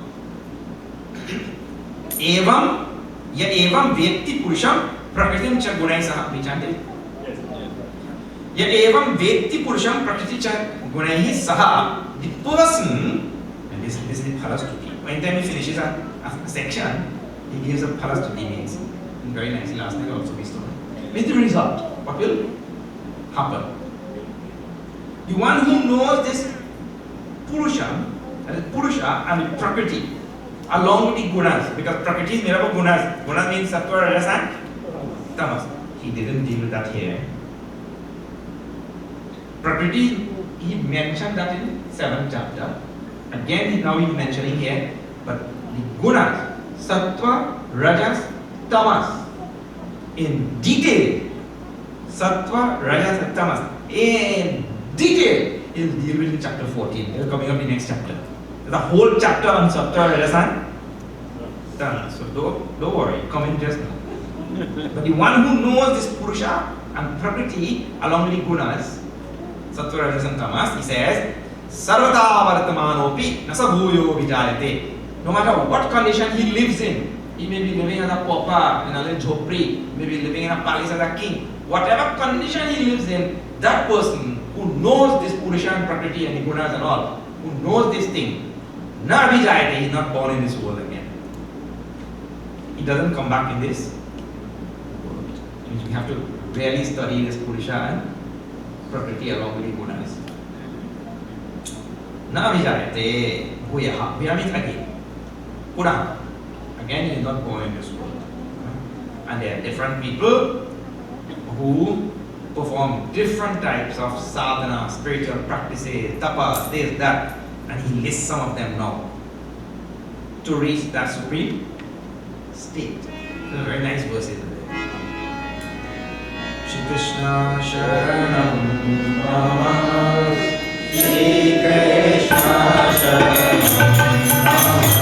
Evam, ya evam vetti Purusham prakritim cha gunai saha. We chanted it? Ya evam vetti Purusham prakriti cha gunai saha. The person, and this is the phalastuti. When time he finishes a section, he gives a phalastuti means. Very nicely, last night also we saw. With the result, what will happen? The one who knows this Purusha, that is Purusha and the Prakriti, along with the Gunas, because Prakriti is made up of Gunas. Gunas means Sattva, Rajas and Tamas. He didn't deal with that here. Prakriti, he mentioned that in 7th chapter. Again, now he's mentioning here, but the Gunas, Sattva, Rajas, Tamas, in detail. Sattva, Rajas and Tamas, in detail, he'll deal with in chapter 14. He's coming up in the next chapter. There's a whole chapter on Sattva, Rajas and Tamas. So don't worry, come in just now. But the one who knows this Purusha and Prakriti along with the Gunas, Sattva, Rajas and Tamas, he says, Sarvata Vartamanopi Nasabhuyo Vijayate. No matter what condition he lives in, he may be living as a pauper in a little jhopri, may be living in a palace as a king. Whatever condition he lives in, that person who knows this Purusha and Prakriti and the Gunas and all, who knows this thing, na vijayate, he is not born in this world again. doesn't come back in this world. We have to really study this Purusha and Prakriti along with the Gunas. Now Vijarate Bhuyaha. Bhuyaha means again. Purana. Again, he is not born in this world. And there are different people who perform different types of sadhana, spiritual practices, tapa, this, that, and he lists some of them now to reach that supreme state. So very nice verses there. Shri Krishna Sharanam Mama, Shri Krishna Sharanam Mama.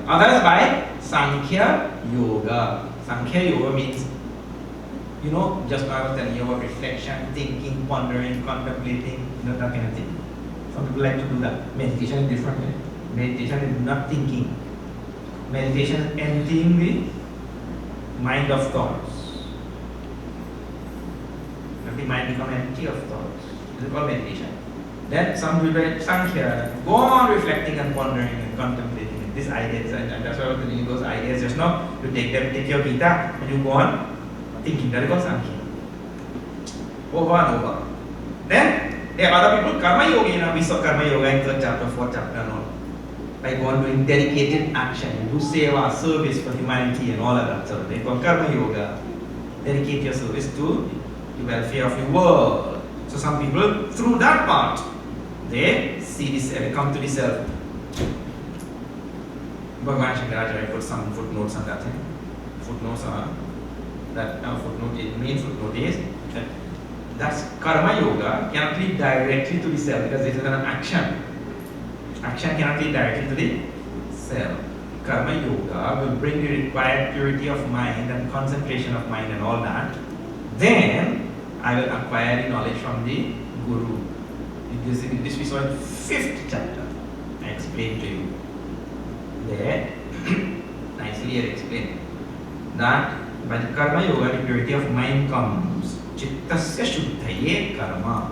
Others by Sankhya Yoga. Sankhya Yoga means, just now I was telling you about reflection, thinking, pondering, contemplating, that kind of thing. Some people like to do that. Meditation is different. Meditation is not thinking. Meditation is emptying the mind of thoughts. Let the mind become empty of thoughts. This is called meditation. Then some people like Sankhya, go on reflecting and pondering and contemplating these ideas, and that's why I was telling you those ideas just now. You take your Gita and you go on thinking. That is called Sankhya. Over and over. Then there are other people, Karma Yoga. We saw Karma Yoga in 3rd chapter, 4th chapter and all. Like go on doing dedicated action, do seva, service for humanity and all of that. So they call Karma Yoga. Dedicate your service to the welfare of the world. So some people, through that part, they see this, come to the self. Bhagavan Shankaracharya put some footnotes on that thing. Footnotes are that main footnote is that that's Karma Yoga cannot lead directly to the self because this is an action. Action cannot lead directly to the self. Karma Yoga will bring the required purity of mind and concentration of mind and all that. Then, I will acquire the knowledge from the Guru. This we saw in 5th chapter. I explained to you. There, nicely I explained that by the karma yoga, the purity of mind comes. Chittasya shuddhaye karma.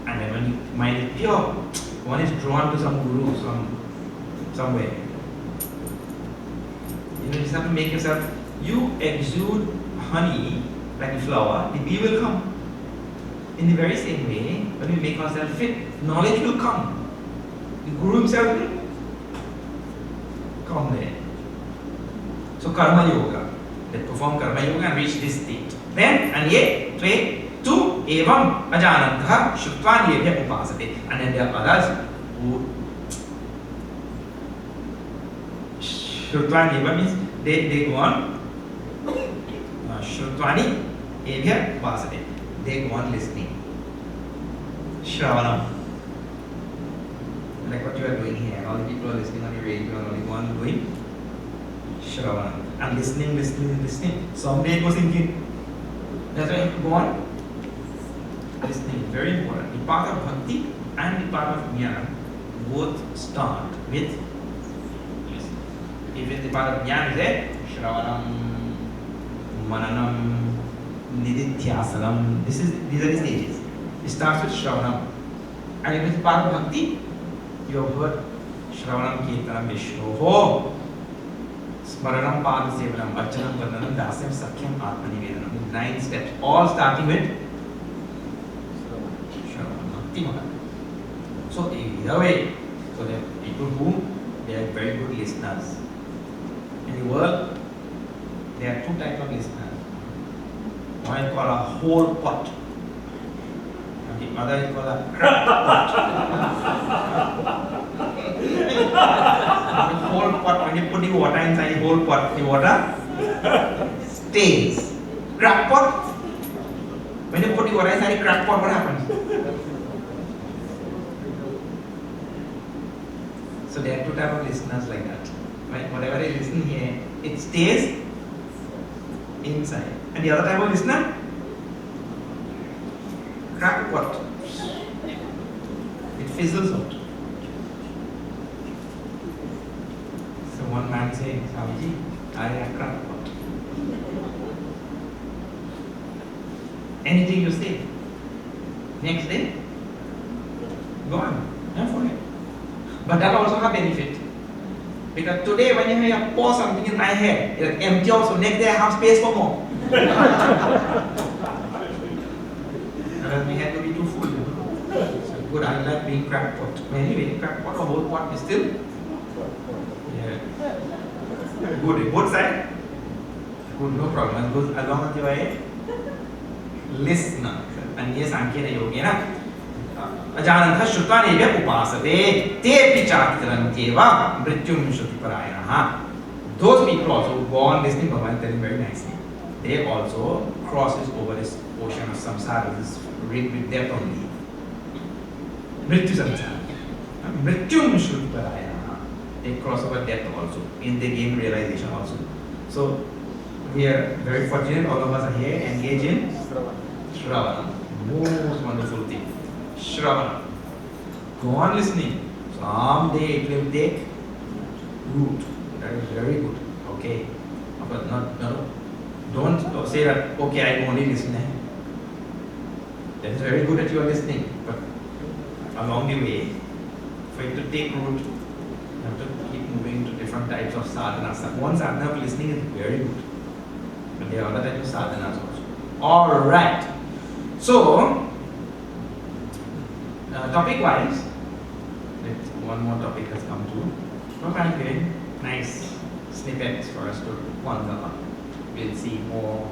And then when the mind is pure, one is drawn to some guru, somewhere. You just have to make yourself, you exude honey like a flower, the bee will come. In the very same way, when we make ourselves fit, knowledge will come. The guru himself will come there. So karma yoga, they perform karma yoga and reach this state. Then, anye, tve, tu, evam, ajanantha, shuttva niyebhya upasate. And then there are others who Shrutva Neva means they go on Shrutvani Evya Upasate. They go on listening. Shravanam. Like what you are doing here. All the people are listening on your radio and only one doing Shravanam. And listening. Someday it was thinking. That's why you go on listening. Very important. The path of bhakti and the path of jnana both start with listening. Even the path of jnana is there, Shravanam, Mananam, Nididhyasanam. These are the stages. It starts with Shravanam. And if it's the path of bhakti, you have heard Shravanam, Kirtanam, Vishnoho, Smaranam, Padasevanam, Archanam, Vandanam, Dasyam, Sakyam, Atmanivedanam. 9 steps, all starting with Shravanam, Bhakti Maha. So either way, so there are people who they are very good listeners. In the world, there are 2 types of listeners. One is called a whole pot, and the other is called a crack pot. The whole pot, when you put the water inside the whole pot, the water stays. Crack pot, when you put the water inside the crack pot, what happens? So there are 2 types of listeners like that. When whatever I listen here, it stays inside. And the other type of listener, crackpot. It fizzles out. So one man saying, Swamiji, I am a crackpot. Anything you say, next day, gone. Not for it. But that also have benefit. Because today when you pour something in my hair, it's empty also. Next day I have space for more. And we had to be too full. So good, I like being crackpot. Anyway, crackpot or whole pot is still good. Both sides? Good, no problem. Good as long as you are a listener. And yes, Sankena Yogena. Ajanantha Shrutva Neva Upasate Te Pichakitarantyeva Mrityum Shruti. Those people also go on listening, Bhagavan telling very nicely. They also crosses over this ocean of samsara, this ring with death only. Mrityu samsara. Mrityum Shruti. They cross over death also. In they gain realization also. So we are very fortunate, all of us are here engaged in Shravana. Most wonderful thing. Shravana. Go on listening. Someday it will take root. That is very good. Okay. But don't say that, okay, I only listen. That is very good that you are listening. But along the way, for it to take root, you have to keep moving to different types of sadhanas. One sadhana of listening is very good. But there are other types of sadhanas also. Alright. So, topic wise, one more topic has come through. Okay, nice snippets for us to ponder on. We'll see more